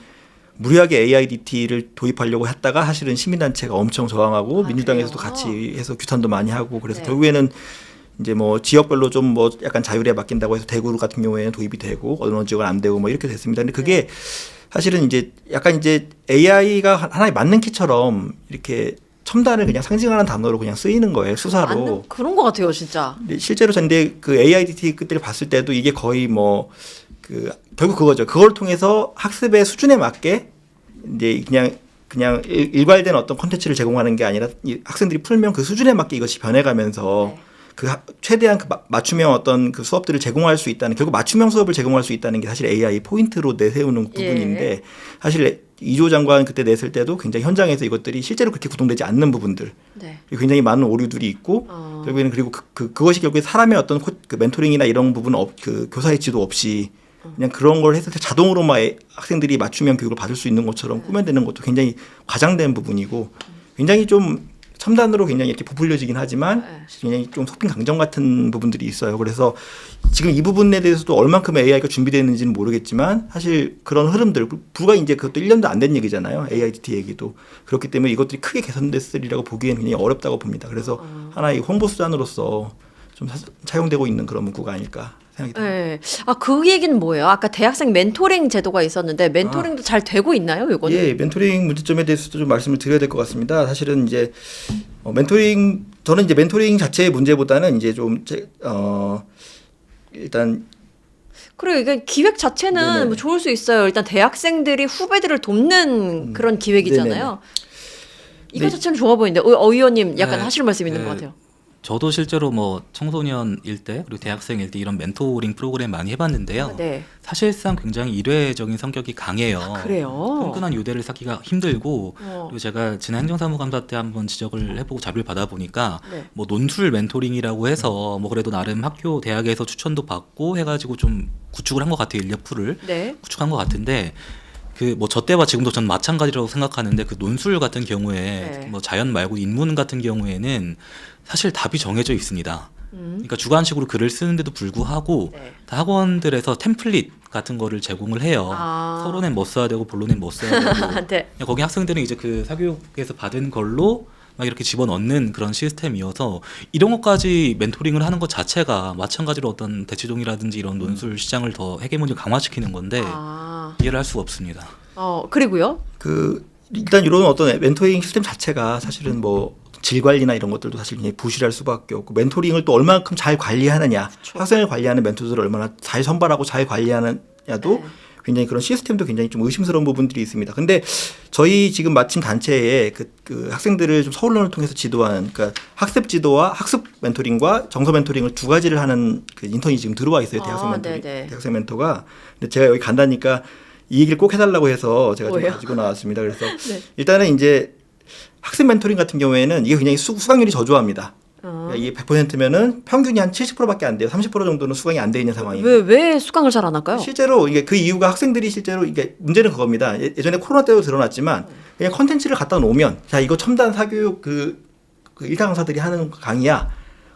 무리하게 AIDT를 도입하려고 했다가 사실은 시민단체가 엄청 저항하고 민주당에서도 그래요? 같이 해서 규탄도 많이 하고 그래서 네. 결국에는 이제 뭐 지역별로 좀 뭐 약간 자율에 맡긴다고 해서 대구 같은 경우에는 도입이 되고 어느 지역은 안 되고 뭐 이렇게 됐습니다. 근데 그게 사실은 이제 약간 이제 AI가 하나의 맞는 키처럼 이렇게 첨단을 그냥 상징하는 단어로 그냥 쓰이는 거예요, 수사로. 맞는 그런 것 같아요, 진짜. 근데 실제로 근데 그 AIDT 그때를 봤을 때도 이게 거의 뭐 그 결국 그거죠. 그걸 통해서 학습의 수준에 맞게 이제 그냥 일괄된 어떤 콘텐츠를 제공하는 게 아니라 이 학생들이 풀면 그 수준에 맞게 이것이 변해가면서 최대한 그 맞춤형 어떤 그 수업들을 제공할 수 있다는, 결국 맞춤형 수업을 제공할 수 있다는 게 사실 AI 포인트로 내세우는 부분인데, 사실 이조 장관 그때 냈을 때도 굉장히 현장에서 이것들이 실제로 그렇게 구동되지 않는 부분들, 굉장히 많은 오류들이 있고, 결국에는 그리고 그것이 결국에 사람의 어떤 그 멘토링이나 이런 부분 그 교사의 지도 없이 그냥 그런 걸 했을 때 자동으로 막 학생들이 맞춤형 교육을 받을 수 있는 것처럼 꾸며내는 것도 굉장히 과장된 부분이고, 굉장히 좀 첨단으로 굉장히 이렇게 부풀려지긴 하지만 굉장히 좀 속빈 강정 같은 부분들이 있어요. 그래서 지금 이 부분에 대해서도 얼만큼 AI가 준비되어 있는지는 모르겠지만 사실 그런 흐름들, 불과 이제 그것도 1년도 안 된 얘기잖아요. AIDT 얘기도. 그렇기 때문에 이것들이 크게 개선됐으리라고 보기에는 굉장히 어렵다고 봅니다. 그래서 하나의 홍보 수단으로서 좀 차용되고 있는 그런 문구가 아닐까 생각이 듭니다. 네. 그 얘기는 뭐예요? 아까 대학생 멘토링 제도가 있었는데 멘토링도 잘 되고 있나요, 이거는? 예, 멘토링 문제점에 대해서도 좀 말씀을 드려야 될 것 같습니다. 사실은 이제 멘토링, 저는 이제 멘토링 자체의 문제보다는 이제 좀 일단 그리고 이게 기획 자체는 뭐 좋을 수 있어요. 일단 대학생들이 후배들을 돕는 그런 기획이잖아요. 이거 자체는 좋아 보이는데 의원님 약간 하실 말씀 있는 것 같아요. 저도 실제로 뭐 청소년일 때 그리고 대학생일 때 이런 멘토링 프로그램 많이 해봤는데요. 사실상 굉장히 일회적인 성격이 강해요. 그래요? 끈끈한 유대를 쌓기가 힘들고, 그리고 제가 지난 행정사무감사 때 한번 지적을 해보고 자료를 받아보니까 뭐 논술 멘토링이라고 해서 뭐 그래도 나름 학교 대학에서 추천도 받고 해가지고 좀 구축을 한 것 같아요. 인력풀을 구축한 것 같은데, 그 뭐 저 때와 지금도 전 마찬가지라고 생각하는데, 그 논술 같은 경우에 뭐 자연 말고 인문 같은 경우에는 사실 답이 정해져 있습니다. 그러니까 주관식으로 글을 쓰는데도 불구하고 다 학원들에서 템플릿 같은 거를 제공을 해요. 서론엔 뭐 써야 되고 본론엔 뭐 써야 되고 거기 학생들은 이제 그 사교육에서 받은 걸로 막 이렇게 집어넣는 그런 시스템이어서 이런 것까지 멘토링을 하는 것 자체가 마찬가지로 어떤 대치동이라든지 이런 논술 시장을 더 헤게모니를 강화시키는 건데 이해를 할 수가 없습니다. 그리고요? 일단 이런 어떤 멘토링 시스템 자체가 사실은 뭐 질 관리나 이런 것들도 사실 굉장히 부실할 수밖에 없고, 멘토링을 또 얼만큼 잘 관리하느냐, 학생을 관리하는 멘토들을 얼마나 잘 선발하고 잘 관리하느냐도 굉장히 그런 시스템도 굉장히 좀 의심스러운 부분들이 있습니다. 근데 저희 지금 마침 단체에 그 학생들을 좀 서울론을 통해서 지도하는, 그러니까 학습 지도와 학습 멘토링과 정서 멘토링을 두 가지를 하는 그 인턴이 지금 들어와 있어요. 대학생 멘토링, 대학생 멘토가. 근데 제가 여기 간다니까 이 얘기를 꼭 해달라고 해서 제가 좀 가지고 나왔습니다. 그래서 일단은 이제 학습 멘토링 같은 경우에는 이게 굉장히 수강률이 저조합니다. 그러니까 이게 100%면은 평균이 한 70%밖에 안 돼요. 30% 정도는 수강이 안 돼 있는 상황이에요. 왜 수강을 잘 안 할까요? 실제로 이게 그 이유가 학생들이 실제로 이게 문제는 그겁니다. 예전에 코로나 때도 드러났지만 그냥 컨텐츠를 갖다 놓으면, 자 이거 첨단 사교육 그 일타 강사들이 하는 강의야,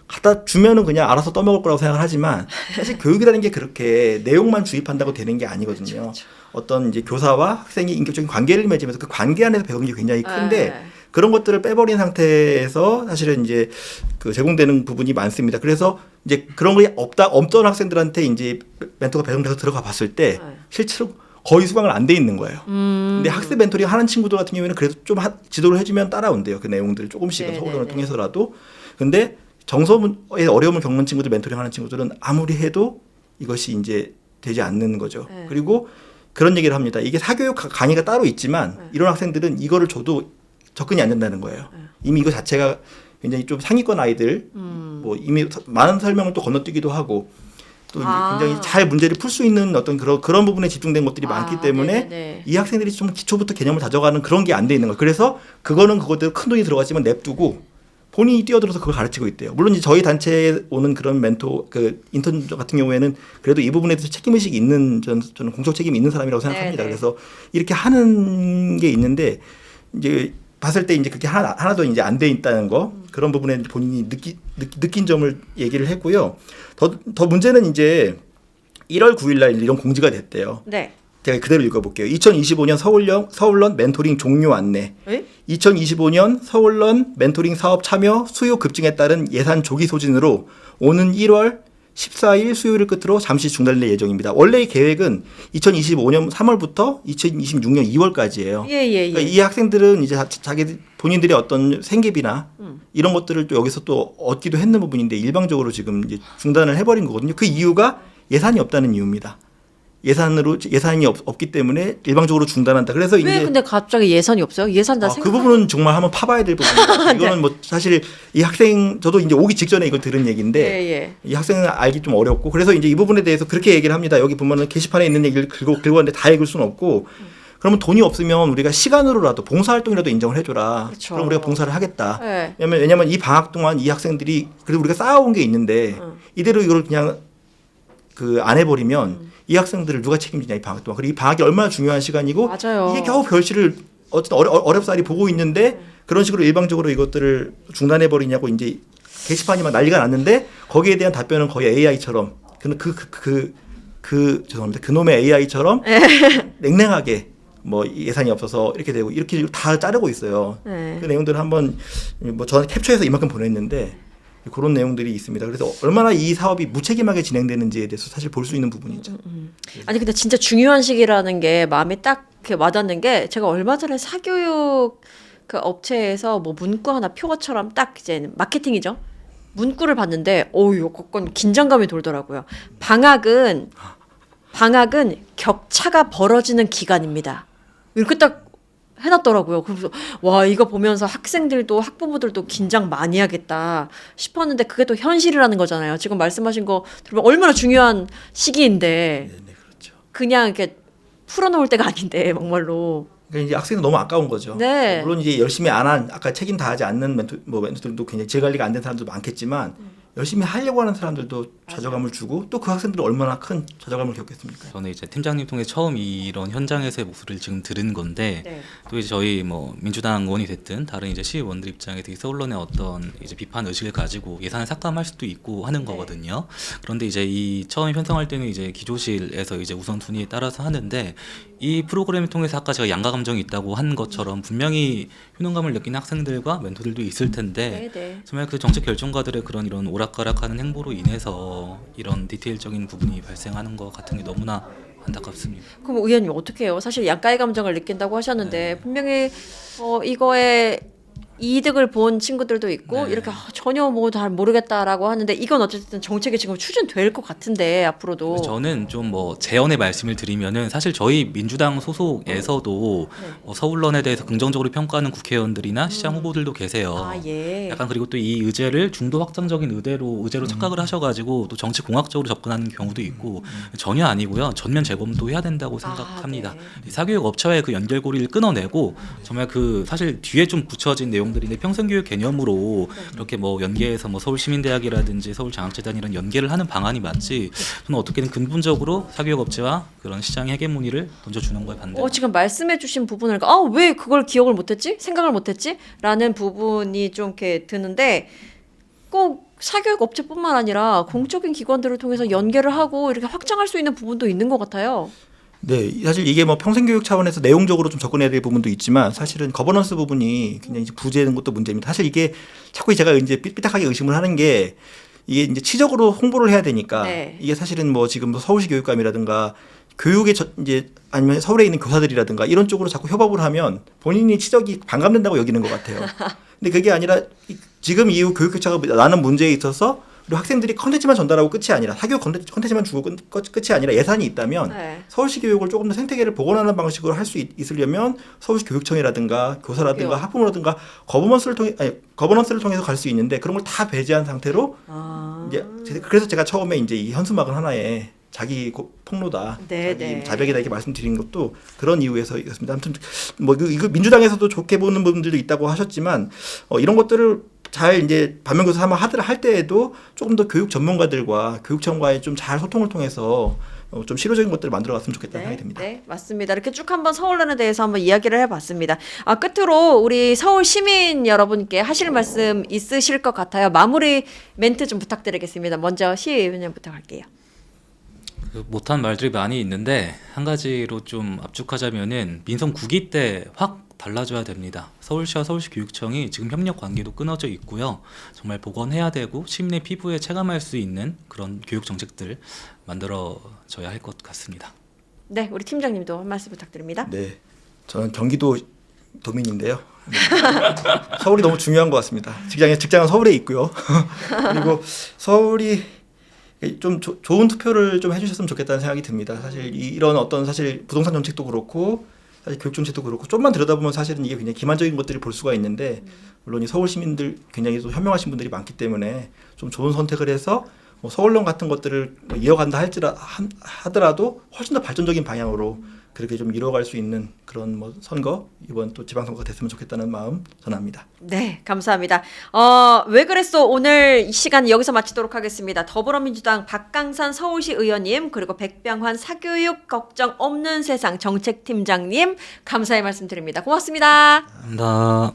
갖다 주면은 그냥 알아서 떠먹을 거라고 생각을 하지만 사실 교육이라는 게 그렇게 내용만 주입한다고 되는 게 아니거든요. 어떤 이제 교사와 학생이 인격적인 관계를 맺으면서 그 관계 안에서 배우는 게 굉장히 큰데 그런 것들을 빼버린 상태에서 사실은 이제 그 제공되는 부분이 많습니다. 그래서 이제 그런 게 없던 학생들한테 이제 멘토가 배정돼서 들어가 봤을 때 실제로 거의 수강을 안 돼 있는 거예요. 근데 학습 멘토링 하는 친구들 같은 경우에는 그래도 좀 지도를 해주면 따라온대요. 그 내용들을 조금씩은 서울론을 통해서라도. 근데 정서에 어려움을 겪는 친구들, 멘토링 하는 친구들은 아무리 해도 이것이 이제 되지 않는 거죠. 그리고 그런 얘기를 합니다. 이게 사교육 강의가 따로 있지만 이런 학생들은 이거를 줘도 접근이 안 된다는 거예요. 이미 이거 자체가 굉장히 좀 상위권 아이들, 뭐 이미 많은 설명을 또 건너뛰기도 하고 또 굉장히 잘 문제를 풀 수 있는 어떤 그런 부분에 집중된 것들이 많기 때문에 이 학생들이 좀 기초부터 개념을 다져가는 그런 게 안 돼 있는 거예요. 그래서 그거는 그것대로 큰 돈이 들어갔지만 냅두고 본인이 뛰어들어서 그걸 가르치고 있대요. 물론 이제 저희 단체에 오는 그런 멘토, 그 인턴 같은 경우에는 그래도 이 부분에 대해서 책임의식이 있는, 저는 공적 책임이 있는 사람이라고 생각합니다. 그래서 이렇게 하는 게 있는데 이제 봤을 때 이제 그게 하나도 이제 안 돼 있다는 거, 그런 부분에 본인이 느낀 점을 얘기를 했고요. 더 문제는 이제 1월 9일 날 이런 공지가 됐대요. 제가 그대로 읽어볼게요. 2025년 서울론 멘토링 종료 안내. 2025년 서울론 멘토링 사업 참여 수요 급증에 따른 예산 조기 소진으로 오는 1월 14일 수요일을 끝으로 잠시 중단될 예정입니다. 원래 이 계획은 2025년 3월부터 2026년 2월까지예요. 예, 예, 예. 그러니까 이 학생들은 이제 자기 본인들의 어떤 생계비나 이런 것들을 또 여기서 또 얻기도 했는 부분인데 일방적으로 지금 이제 중단을 해버린 거거든요. 그 이유가 예산이 없다는 이유입니다. 예산이 없기 때문에 일방적으로 중단한다. 그래서 왜 이제 근데 갑자기 예산이 없어요? 예산 다 그 부분은 정말 한번 파봐야 될 부분입니다. 이거는 네. 뭐 사실 이 학생 저도 이제 오기 직전에 이걸 들은 얘기인데 예, 예. 이 학생은 알기 좀 어렵고 그래서 이제 이 부분에 대해서 그렇게 얘기를 합니다. 여기 보면은 게시판에 있는 얘기를 긁고 왔는데 다 읽을 수는 없고 그러면 돈이 없으면 우리가 시간으로라도 봉사활동이라도 인정을 해줘라. 그렇죠. 그럼 우리가 봉사를 하겠다. 예. 왜냐면 이 방학 동안 이 학생들이 그래도 우리가 쌓아온 게 있는데 이대로 이걸 그냥 안 해버리면 이 학생들을 누가 책임지냐 이 방학 동안. 그리고 이 방학이 얼마나 중요한 시간이고 맞아요. 이게 겨우 별시를 어쨌든 어렵사리 보고 있는데 그런 식으로 일방적으로 이것들을 중단해 버리냐고 이제 게시판이 막 난리가 났는데 거기에 대한 답변은 거의 AI처럼 죄송합니다. 그놈의 AI처럼 냉랭하게 뭐 예산이 없어서 이렇게 되고 이렇게 다 자르고 있어요. 네. 그 내용들을 한번 뭐 저는 캡처해서 이만큼 보냈는데 그런 내용들이 있습니다. 그래서 얼마나 이 사업이 무책임하게 진행되는지에 대해서 사실 볼 수 있는 부분이죠. 아니 근데 진짜 중요한 시기라는 게 마음에 딱 이렇게 와닿는 게 제가 얼마 전에 사교육 그 업체에서 뭐 문구 하나 표어처럼 딱 이제 마케팅이죠. 문구를 봤는데 어우 그건 긴장감이 돌더라고요. 방학은 격차가 벌어지는 기간입니다. 이렇게 딱 해놨더라고요. 그래서 와 이거 보면서 학생들도 학부모들도 긴장 많이 하겠다 싶었는데 그게 또 현실이라는 거잖아요. 지금 말씀하신 거 들으면 얼마나 중요한 시기인데 네, 그렇죠. 그냥 이렇게 풀어놓을 때가 아닌데 막말로. 그러니까 이제 학생은 너무 아까운 거죠. 네. 물론 이제 열심히 안 한 아까 책임 다하지 않는 멘토들도 굉장히 재 관리가 안 된 사람도 많겠지만 열심히 하려고 하는 사람들도 좌절감을 주고 또 그 학생들은 얼마나 큰 좌절감을 겪겠습니까? 저는 이제 팀장님 통해 처음 이런 현장에서의 목소리를 지금 들은 건데 네. 또 이제 저희 뭐 민주당 의원이 됐든 다른 이제 시의원들 입장에 되게 서울론의 어떤 이제 비판 의식을 가지고 예산을 삭감할 수도 있고 하는 거거든요. 그런데 이제 이 처음 편성할 때는 이제 기조실에서 이제 우선순위에 따라서 하는데 이 프로그램을 통해서 아까 제가 양가 감정이 있다고 한 것처럼 분명히 효능감을 느끼는 학생들과 멘토들도 있을 텐데 네. 정말 그 정책 결정가들의 그런 이런 오락가락하는 행보로 인해서 이런 디테일적인 부분이 발생하는 것 같은 게 너무나 안타깝습니다. 그럼 의원님 어떻게 해요? 사실 양가의 감정을 느낀다고 하셨는데 분명히 이거에 이득을 본 친구들도 있고 네. 이렇게 전혀 뭐 잘 모르겠다라고 하는데 이건 어쨌든 정책이 지금 추진될 것 같은데 앞으로도 저는 좀 뭐 재연의 말씀을 드리면은 사실 저희 민주당 소속에서도 서울론에 대해서 긍정적으로 평가하는 국회의원들이나 시장 후보들도 계세요. 아 예. 약간 그리고 또 이 의제를 중도 확장적인 의제로 착각을 하셔가지고 또 정치 공학적으로 접근하는 경우도 있고 전혀 아니고요. 전면 재검토해야 된다고 생각합니다. 네. 이 사교육 업체와의 그 연결고리를 끊어내고 정말 그 사실 뒤에 좀 붙여진 내용들인데 평생교육 개념으로 그렇게 뭐 연계해서 뭐 서울시민대학이라든지 서울장학재단 이런 연계를 하는 방안이 맞지. 저는 어떻게든 근본적으로 사교육 업체와 그런 시장의 헤게모니를 던져주는 거에 반대. 지금 말씀해주신 부분을 왜 그걸 기억을 못했지? 생각을 못했지? 라는 부분이 좀 이렇게 드는데 꼭 사교육 업체뿐만 아니라 공적인 기관들을 통해서 연계를 하고 이렇게 확장할 수 있는 부분도 있는 것 같아요. 네, 사실 이게 뭐 평생교육 차원에서 내용적으로 좀 접근해야 될 부분도 있지만 사실은 거버넌스 부분이 굉장히 이제 부재되는 것도 문제입니다. 사실 이게 자꾸 제가 이제 삐딱하게 의심을 하는 게 이게 이제 치적으로 홍보를 해야 되니까 네. 이게 사실은 뭐 지금 뭐 서울시 교육감이라든가 교육에 이제 아니면 서울에 있는 교사들이라든가 이런 쪽으로 자꾸 협업을 하면 본인이 치적이 반감된다고 여기는 것 같아요. 근데 그게 아니라 지금 이후 교육 교차가 나는 문제에 있어서 그리고 학생들이 컨텐츠만 전달하고 끝이 아니라 사교육 컨텐츠만 주고 끝이 아니라 예산이 있다면 네. 서울시 교육을 조금 더 생태계를 복원하는 방식으로 할 수 있으려면 서울시 교육청이라든가 교사라든가 그래요. 학부모라든가 거버넌스를 통해서 갈 수 있는데 그런 걸 다 배제한 상태로 이제 그래서 제가 처음에 이제 이 현수막은 하나의 자기 폭로다, 네, 자기 네. 자백이다 이렇게 말씀드린 것도 그런 이유에서였습니다. 아무튼 뭐 이거 민주당에서도 좋게 보는 부분들도 있다고 하셨지만 이런 것들을 잘 이제 반면교사 한번 할 때에도 조금 더 교육 전문가들과 교육청과의 좀 잘 소통을 통해서 좀 실효적인 것들을 만들어갔으면 좋겠다는 생각이 듭니다. 네, 맞습니다. 이렇게 쭉 한번 서울론에 대해서 한번 이야기를 해봤습니다. 끝으로 우리 서울 시민 여러분께 하실 말씀 있으실 것 같아요. 마무리 멘트 좀 부탁드리겠습니다. 먼저 시의원님 부탁할게요. 그 못한 말들이 많이 있는데 한 가지로 좀 압축하자면은 민선 9기 때 확 달라져야 됩니다. 서울시와 서울시 교육청이 지금 협력 관계도 끊어져 있고요. 정말 복원해야 되고 시민의 피부에 체감할 수 있는 그런 교육 정책들 만들어져야 할 것 같습니다. 네, 우리 팀장님도 한 말씀 부탁드립니다. 네, 저는 경기도 도민인데요. 서울이 너무 중요한 것 같습니다. 직장은 서울에 있고요. 그리고 서울이 좀 좋은 투표를 좀 해주셨으면 좋겠다는 생각이 듭니다. 사실 이런 어떤 사실 부동산 정책도 그렇고 사실 교육 정책도 그렇고 좀만 들여다보면 사실은 이게 굉장히 기만적인 것들을 볼 수가 있는데 물론 이 서울 시민들 굉장히 또 현명하신 분들이 많기 때문에 좀 좋은 선택을 해서 뭐 서울론 같은 것들을 이어간다 하더라도 훨씬 더 발전적인 방향으로 그렇게 좀 이뤄갈 수 있는 그런 뭐 선거 이번 또 지방선거가 됐으면 좋겠다는 마음 전합니다. 네, 감사합니다. 왜 그랬어? 오늘 이 시간 여기서 마치도록 하겠습니다. 더불어민주당 박강산 서울시 의원님 그리고 백병환 사교육 걱정 없는 세상 정책팀장님 감사의 말씀드립니다. 고맙습니다. 감사합니다.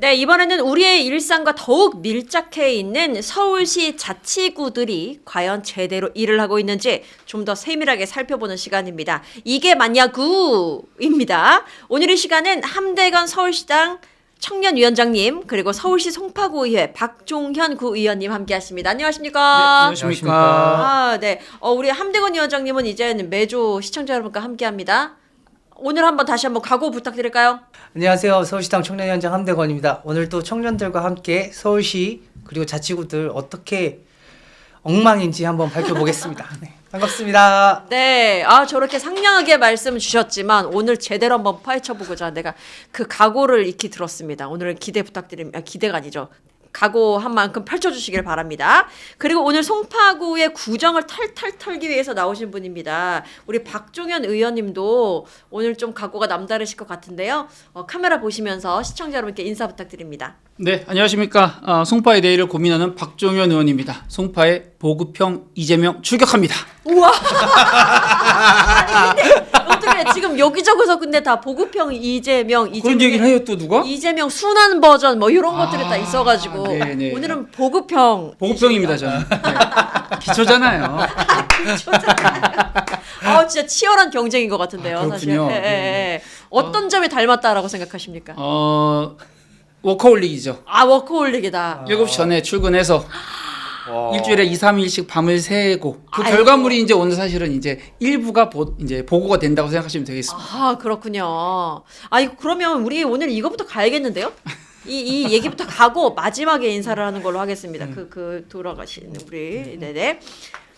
네, 이번에는 우리의 일상과 더욱 밀착해 있는 서울시 자치구들이 과연 제대로 일을 하고 있는지 좀 더 세밀하게 살펴보는 시간입니다. 이게 맞냐구입니다. 오늘 이 시간은 함대건 서울시장 청년위원장님 그리고 서울시 송파구의회 박종현 구의원님 함께하십니다. 안녕하십니까? 안녕하십니까. 아, 네. 우리 함대건 위원장님은 이제는 매주 시청자 여러분과 함께합니다. 오늘 다시 한번 각오 부탁드릴까요? 안녕하세요. 서울시당 청년위원장 함대건입니다. 오늘도 청년들과 함께 서울시 그리고 자치구들 어떻게 엉망인지 한번 밝혀보겠습니다. 네, 반갑습니다. 네, 저렇게 상냥하게 말씀 주셨지만 오늘 제대로 한번 파헤쳐보고자 내가 그 각오를 익히 들었습니다. 오늘 기대 부탁드립니다. 기대가 아니죠. 각오한 만큼 펼쳐주시길 바랍니다. 그리고 오늘 송파구의 구정을 탈탈 털기 위해서 나오신 분입니다. 우리 박종현 의원님도 오늘 좀 각오가 남다르실 것 같은데요. 카메라 보시면서 시청자 여러분께 인사 부탁드립니다. 네, 안녕하십니까. 송파의 내일을 고민하는 박종현 의원입니다. 송파의 보급형 이재명 출격합니다. 우와! 아니 근데 어떻게 지금 여기저기서 근데 다 보급형 이재명 그런 얘기를 해요 또 누가? 이재명 순환 버전 뭐 이런 것들이 다 있어가지고 네네. 오늘은 보급형 보급형입니다 저는. 네. 기초잖아요. 진짜 치열한 경쟁인 것 같은데요. 사실. 그렇군요. 어떤 점이 닮았다라고 생각하십니까? 워커홀릭이죠. 워커홀릭이다. 7시 전에 출근해서 일주일에 2, 3일씩 밤을 새고 그 아이고. 결과물이 이제 오늘 사실은 이제 일부가 이제 보고가 된다고 생각하시면 되겠습니다. 그렇군요. 그러면 우리 오늘 이거부터 가야겠는데요? 이 얘기부터 가고 마지막에 인사를 하는 걸로 하겠습니다. 돌아가시는 우리. 네네.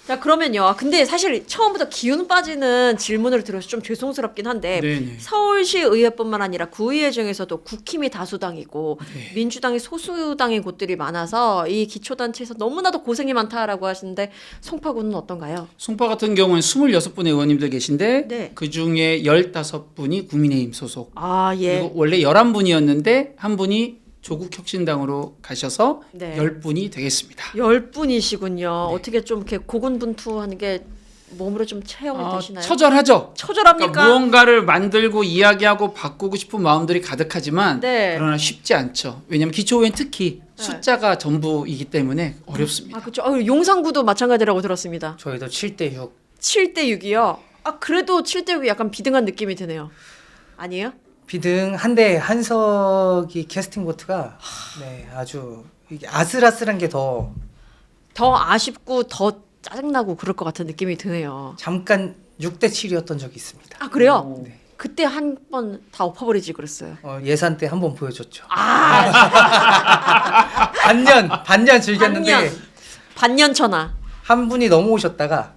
자, 그러면요. 근데 사실 처음부터 기운 빠지는 질문을 드려서 좀 죄송스럽긴 한데 네네. 서울시 의회뿐만 아니라 구의회 중에서도 국힘이 다수당이고 네. 민주당이 소수당인 곳들이 많아서 이 기초단체에서 너무나도 고생이 많다라고 하시는데 송파구는 어떤가요? 송파 같은 경우는 26분의 의원님들 계신데 네. 그중에 15분이 국민의힘 소속. 예. 그리고 원래 11분이었는데 한 분이 조국혁신당으로 가셔서 네. 10분이 되겠습니다. 10분이시군요. 어떻게 좀 이렇게 고군분투하는 게 몸으로 좀 체험이 되시나요? 처절하죠. 처절합니까? 그러니까 무언가를 만들고 이야기하고 바꾸고 싶은 마음들이 가득하지만 네. 그러나 쉽지 않죠. 왜냐하면 기초의회는 특히 숫자가 전부이기 때문에 어렵습니다. 그렇죠. 용산구도 마찬가지라고 들었습니다. 저희도 7대6. 7대6이요. 그래도 7대6이 약간 비등한 느낌이 드네요. 아니에요? 비등한데 한석이 캐스팅 보트가 네, 아주 이게 아슬아슬한 게 더 더 아쉽고 더 짜증나고 그럴 것 같은 느낌이 드네요. 잠깐 6대7이었던 적이 있습니다. 그래요? 네. 그때 한 번 다 엎어버리지 그랬어요. 예산 때 한 번 보여줬죠. 반년 즐겼는데 반년천하. 한 분이 넘어오셨다가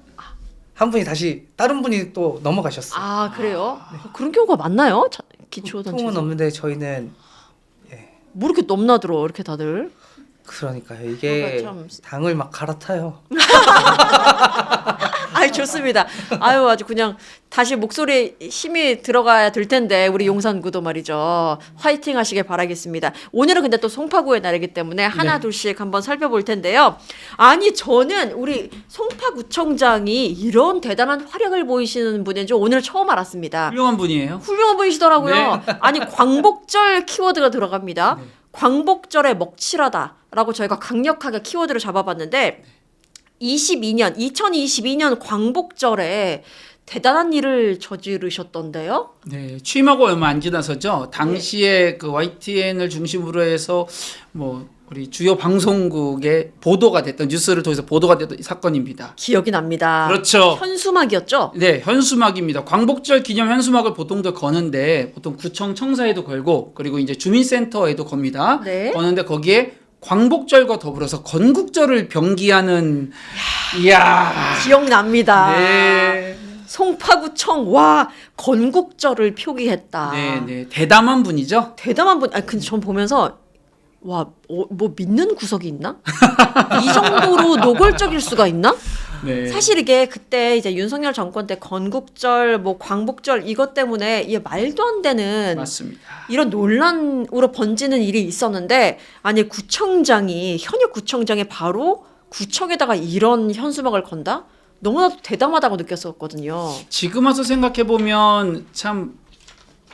한 분이 다시 다른 분이 또 넘어가셨어요. 그래요? 그런 경우가 많나요? 기초단체. 통은 없는데 저희는 뭐 이렇게 넘나들어 이렇게 다들. 그러니까요. 이게 참- 당을 막 갈아타요. 좋습니다. 아주 그냥 다시 목소리에 힘이 들어가야 될 텐데 우리 용산구도 말이죠. 화이팅 하시길 바라겠습니다. 오늘은 근데 또 송파구의 날이기 때문에 하나 둘씩 한번 살펴볼 텐데요. 저는 우리 송파구청장이 이런 대단한 활약을 보이시는 분인 줄 오늘 처음 알았습니다. 훌륭한 분이에요. 훌륭한 분이시더라고요. 네. 광복절 키워드가 들어갑니다. 광복절에 먹칠하다라고 저희가 강력하게 키워드를 잡아봤는데 2022년 광복절에 대단한 일을 저지르셨던데요? 네, 취임하고 얼마 안 지나서죠. 당시에 그 YTN을 중심으로 해서 뭐 우리 주요 방송국에 보도가 됐던 뉴스를 통해서 보도가 됐던 이 사건입니다. 기억이 납니다. 그렇죠. 현수막이었죠? 네, 현수막입니다. 광복절 기념 현수막을 보통도 거는데 보통 구청 청사에도 걸고 그리고 이제 주민센터에도 겁니다. 네. 거는데 거기에 광복절과 더불어서 건국절을 병기하는 이야. 기억납니다. 네. 송파구청 와 건국절을 표기했다. 네, 네. 대담한 분이죠. 대담한 분. 아니 근데 전 보면서 와 뭐 믿는 구석이 있나? 이 정도로 노골적일 수가 있나? 네. 사실 이게 그때 이제 윤석열 정권 때 건국절, 뭐 광복절 이것 때문에 이게 말도 안 되는 맞습니다. 이런 논란으로 번지는 일이 있었는데 아니 구청장이 현역 구청장이 바로 구청에다가 이런 현수막을 건다? 너무나도 대담하다고 느꼈었거든요. 지금 와서 생각해 보면 참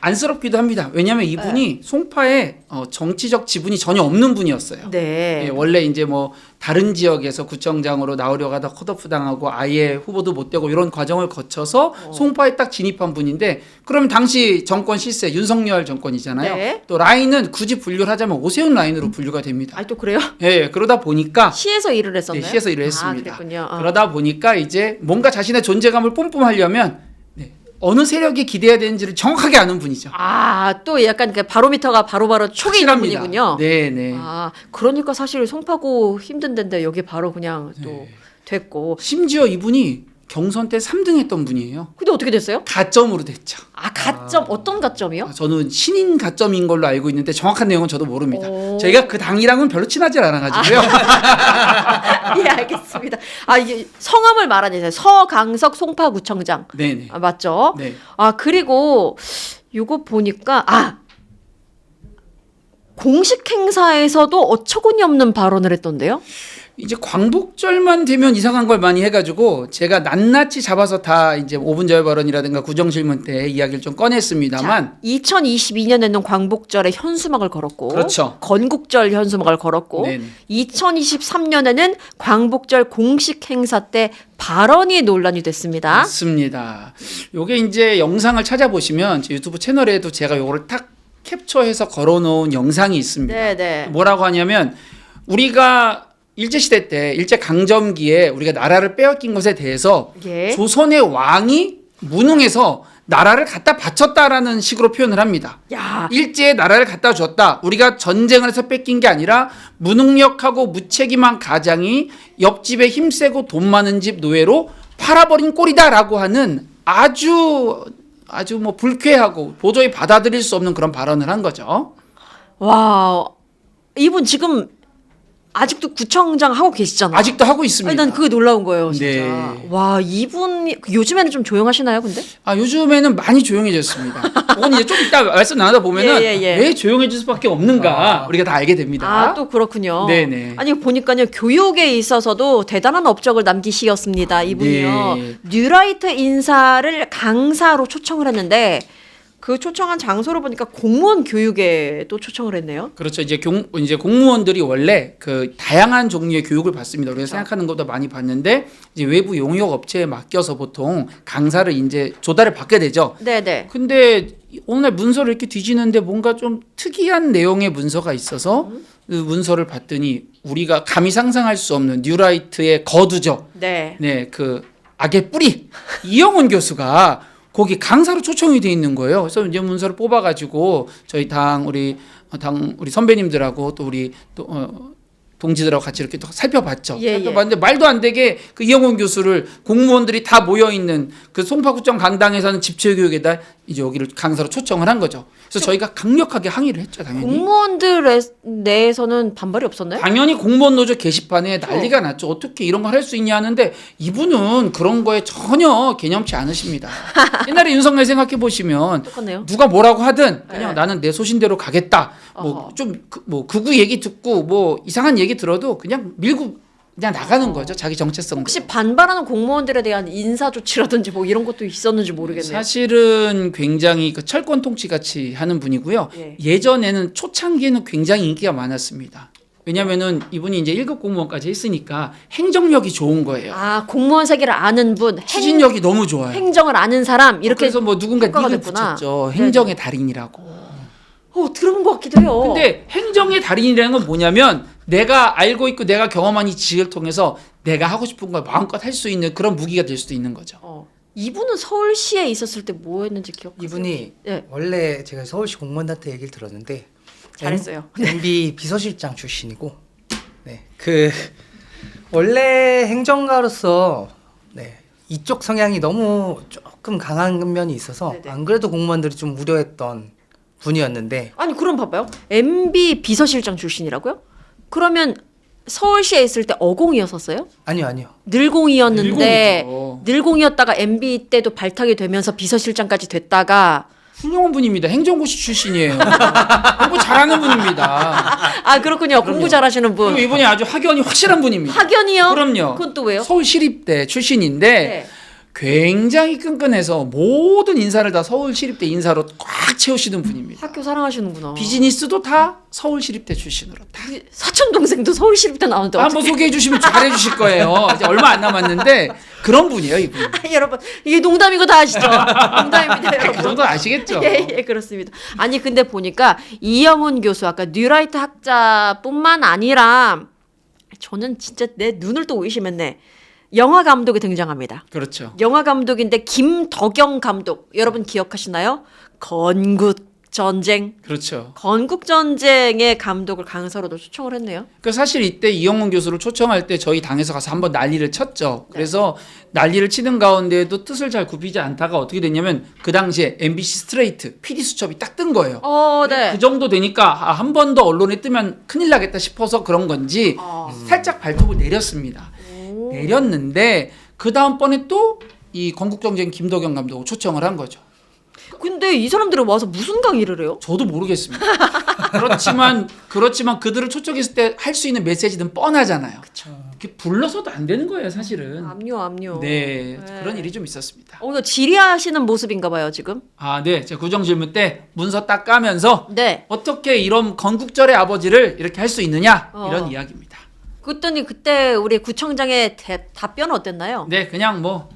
안쓰럽기도 합니다. 왜냐하면 이분이 송파에 정치적 지분이 전혀 없는 분이었어요. 네. 예, 원래 이제 뭐 다른 지역에서 구청장으로 나오려고 하다 컷오프 당하고 아예 후보도 못 되고 이런 과정을 거쳐서 송파에 딱 진입한 분인데 그러면 당시 정권 실세 윤석열 정권이잖아요. 네. 또 라인은 굳이 분류를 하자면 오세훈 라인으로 분류가 됩니다. 아니 또 그래요? 예, 그러다 보니까 시에서 일을 했었나요? 네, 시에서 일을 아, 했습니다. 그랬군요. 그러다 보니까 이제 뭔가 자신의 존재감을 뿜뿜하려면 네, 어느 세력이 기대해야 되는지를 정확하게 아는 분이죠. 아, 또 약간 그 바로미터가 바로바로 촉이 있는 확실합니다. 분이군요. 네, 네. 아, 그러니까 사실 송파구 힘든 데인데 여기 바로 그냥 또 네. 됐고. 심지어 이분이 경선 때 3등 했던 분이에요. 근데 어떻게 됐어요? 가점으로 됐죠. 아, 가점 어떤 가점이요? 저는 신인 가점인 걸로 알고 있는데 정확한 내용은 저도 모릅니다. 오. 저희가 그 당이랑은 별로 친하지 않아가지고요. 예, 알겠습니다. 아, 이게 성함을 말하니까 서강석 송파구청장. 네네. 아, 맞죠? 네. 아, 그리고 요거 보니까 공식 행사에서도 어처구니 없는 발언을 했던데요? 이제 광복절만 되면 이상한 걸 많이 해가지고 제가 낱낱이 잡아서 다 이제 5분 절 발언이라든가 구정질문 때 이야기를 좀 꺼냈습니다만 2022년에는 광복절에 현수막을 걸었고, 그렇죠. 건국절 현수막을 걸었고, 네네. 2023년에는 광복절 공식 행사 때 발언이 논란이 됐습니다. 맞습니다. 요게 이제 영상을 찾아보시면 제 유튜브 채널에도 제가 요거를 딱 캡처해서 걸어놓은 영상이 있습니다. 네네. 뭐라고 하냐면 우리가 일제시대 때 일제강점기에 우리가 나라를 빼앗긴 것에 대해서 예. 조선의 왕이 무능해서 나라를 갖다 바쳤다라는 식으로 표현을 합니다. 야, 일제에 나라를 갖다 줬다. 우리가 전쟁을 해서 뺏긴 게 아니라 무능력하고 무책임한 가장이 옆집에 힘세고 돈 많은 집 노예로 팔아버린 꼴이다라고 하는 아주 뭐 불쾌하고 도저히 받아들일 수 없는 그런 발언을 한 거죠. 와, 이분 지금 아직도 구청장 하고 계시잖아요. 아직도 하고 있습니다. 아니, 난 그게 놀라운 거예요, 진짜. 네. 와, 이분 요즘에는 좀 조용하시나요, 근데? 요즘에는 많이 조용해졌습니다. 그건 이제 좀 이따 말씀 나누다 보면은 예. 왜 조용해질 수밖에 없는가 우리가 다 알게 됩니다. 아, 또 그렇군요. 네네. 아니, 보니까요, 교육에 있어서도 대단한 업적을 남기시었습니다, 이분이요. 네. 뉴라이트 인사를 강사로 초청을 했는데, 그 초청한 장소를 보니까 공무원 교육에 또 초청을 했네요. 그렇죠. 이제 공무원들이 원래 그 다양한 종류의 교육을 받습니다. 우리가 생각하는 것보다 많이 받는데 이제 외부 용역 업체에 맡겨서 보통 강사를 이제 조달을 받게 되죠. 네네. 근데 오늘 문서를 이렇게 뒤지는데 뭔가 좀 특이한 내용의 문서가 있어서 그 문서를 봤더니 우리가 감히 상상할 수 없는 뉴라이트의 거두죠. 네. 네, 그 악의 뿌리 이영훈 교수가 거기 강사로 초청이 돼 있는 거예요. 그래서 이제 문서를 뽑아가지고 저희 당 우리 선배님들하고 또 우리 동지들하고 같이 이렇게 또 살펴봤죠. 예, 살펴봤는데 말도 안 되게 그 이영훈 교수를 공무원들이 다 모여 있는 그 송파구청 강당에서는 집체교육에다 이제 여기를 강사로 초청을 한 거죠. 그래서 저희가 강력하게 항의를 했죠, 당연히. 공무원들 내에서는 반발이 없었나요? 당연히 공무원 노조 게시판에 난리가 났죠. 어떻게 이런 걸 할 수 있냐 하는데 이분은 그런 거에 전혀 개념치 않으십니다. 옛날에 윤석열 생각해 보시면 똑같네요. 누가 뭐라고 하든 그냥 네. 나는 내 소신대로 가겠다. 뭐 좀 뭐 극우 얘기 듣고 뭐 이상한 얘기 들어도 그냥 밀고 그냥 나가는 거죠. 자기 정체성. 혹시 반발하는 공무원들에 대한 인사 조치라든지 뭐 이런 것도 있었는지 모르겠네요. 사실은 굉장히 그 철권 통치 같이 하는 분이고요. 예. 예전에는 초창기에는 굉장히 인기가 많았습니다. 왜냐면은 이분이 이제 1급 공무원까지 했으니까 행정력이 좋은 거예요. 아, 공무원 세계를 아는 분, 추진력이 너무 좋아요. 행정을 아는 사람 이렇게 그래서 뭐 누군가 평가가 닉을 됐구나. 붙였죠. 네네. 행정의 달인이라고. 들은 것 같기도 해요. 근데 행정의 달인이라는 건 뭐냐면 내가 알고 있고 내가 경험한 이 지식을 통해서 내가 하고 싶은 걸 마음껏 할 수 있는 그런 무기가 될 수도 있는 거죠. 이분은 서울시에 있었을 때 뭐 했는지 기억하세요? 이분이 네. 원래 제가 서울시 공무원한테 얘기를 들었는데 잘했어요. MB 비서실장 출신이고, 네, 그 원래 행정가로서 네, 이쪽 성향이 너무 조금 강한 면이 있어서 네네. 안 그래도 공무원들이 좀 우려했던 분이었는데 아니 그럼 봐봐요. MB 비서실장 출신이라고요? 그러면 서울시에 있을 때 어공이었었어요? 아니요. 늘공이었는데 늘공이죠. 늘공이었다가 MB 때도 발탁이 되면서 비서실장까지 됐다가 훌륭한 분입니다. 행정고시 출신이에요. 공부 잘하는 분입니다. 아 그렇군요. 공부 잘하시는 분. 그리고 이분이 아주 학연이 확실한 분입니다. 학연이요? 그럼요. 그건 또 왜요? 서울시립대 출신인데 네. 굉장히 끈끈해서 모든 인사를 다 서울시립대 인사로 꽉 채우시는 분입니다. 학교 사랑하시는구나. 비즈니스도 다 서울시립대 출신으로 다. 사촌 동생도 서울시립대 나오는데 한번 어떻게? 소개해 주시면 잘해 주실 거예요. 이제 얼마 안 남았는데 그런 분이에요, 이분. 여러분 이게 농담이고 다 아시죠? 농담입니다, 그 여러분. 정도 아시겠죠? 예, 그렇습니다. 아니 근데 보니까 이영훈 교수 아까 뉴라이트 학자뿐만 아니라 저는 진짜 내 눈을 또 의심했네. 영화 감독이 등장합니다. 그렇죠. 영화 감독인데 김덕영 감독 여러분 기억하시나요? 건국 전쟁. 그렇죠. 건국 전쟁의 감독을 강사로도 초청을 했네요. 그 사실 이때 이영훈 교수를 초청할 때 저희 당에서 가서 한번 난리를 쳤죠. 그래서 난리를 치는 가운데에도 뜻을 잘 굽히지 않다가 어떻게 됐냐면 그 당시에 MBC 스트레이트 PD 수첩이 딱 뜬 거예요. 네. 그 정도 되니까 한 번 더 언론에 뜨면 큰일 나겠다 싶어서 그런 건지 살짝 발톱을 내렸습니다. 내렸는데 그 다음번에 또 이 건국전쟁 김덕영 감독을 초청을 한 거죠. 근데 이 사람들은 와서 무슨 강의를 해요? 저도 모르겠습니다. 그렇지만 그들을 초청했을 때 할 수 있는 메시지는 뻔하잖아요. 이렇게 불러서도 안 되는 거예요, 사실은. 압류. 네, 그런 일이 좀 있었습니다. 오늘 질의하시는 모습인가 봐요, 지금. 아, 네, 제가 구정 질문 때 문서 딱 까면서 네. 어떻게 이런 건국절의 아버지를 이렇게 할 수 있느냐 이런 이야기입니다. 그랬더니 그때 우리 구청장의 답변은 어땠나요? 네, 그냥 뭐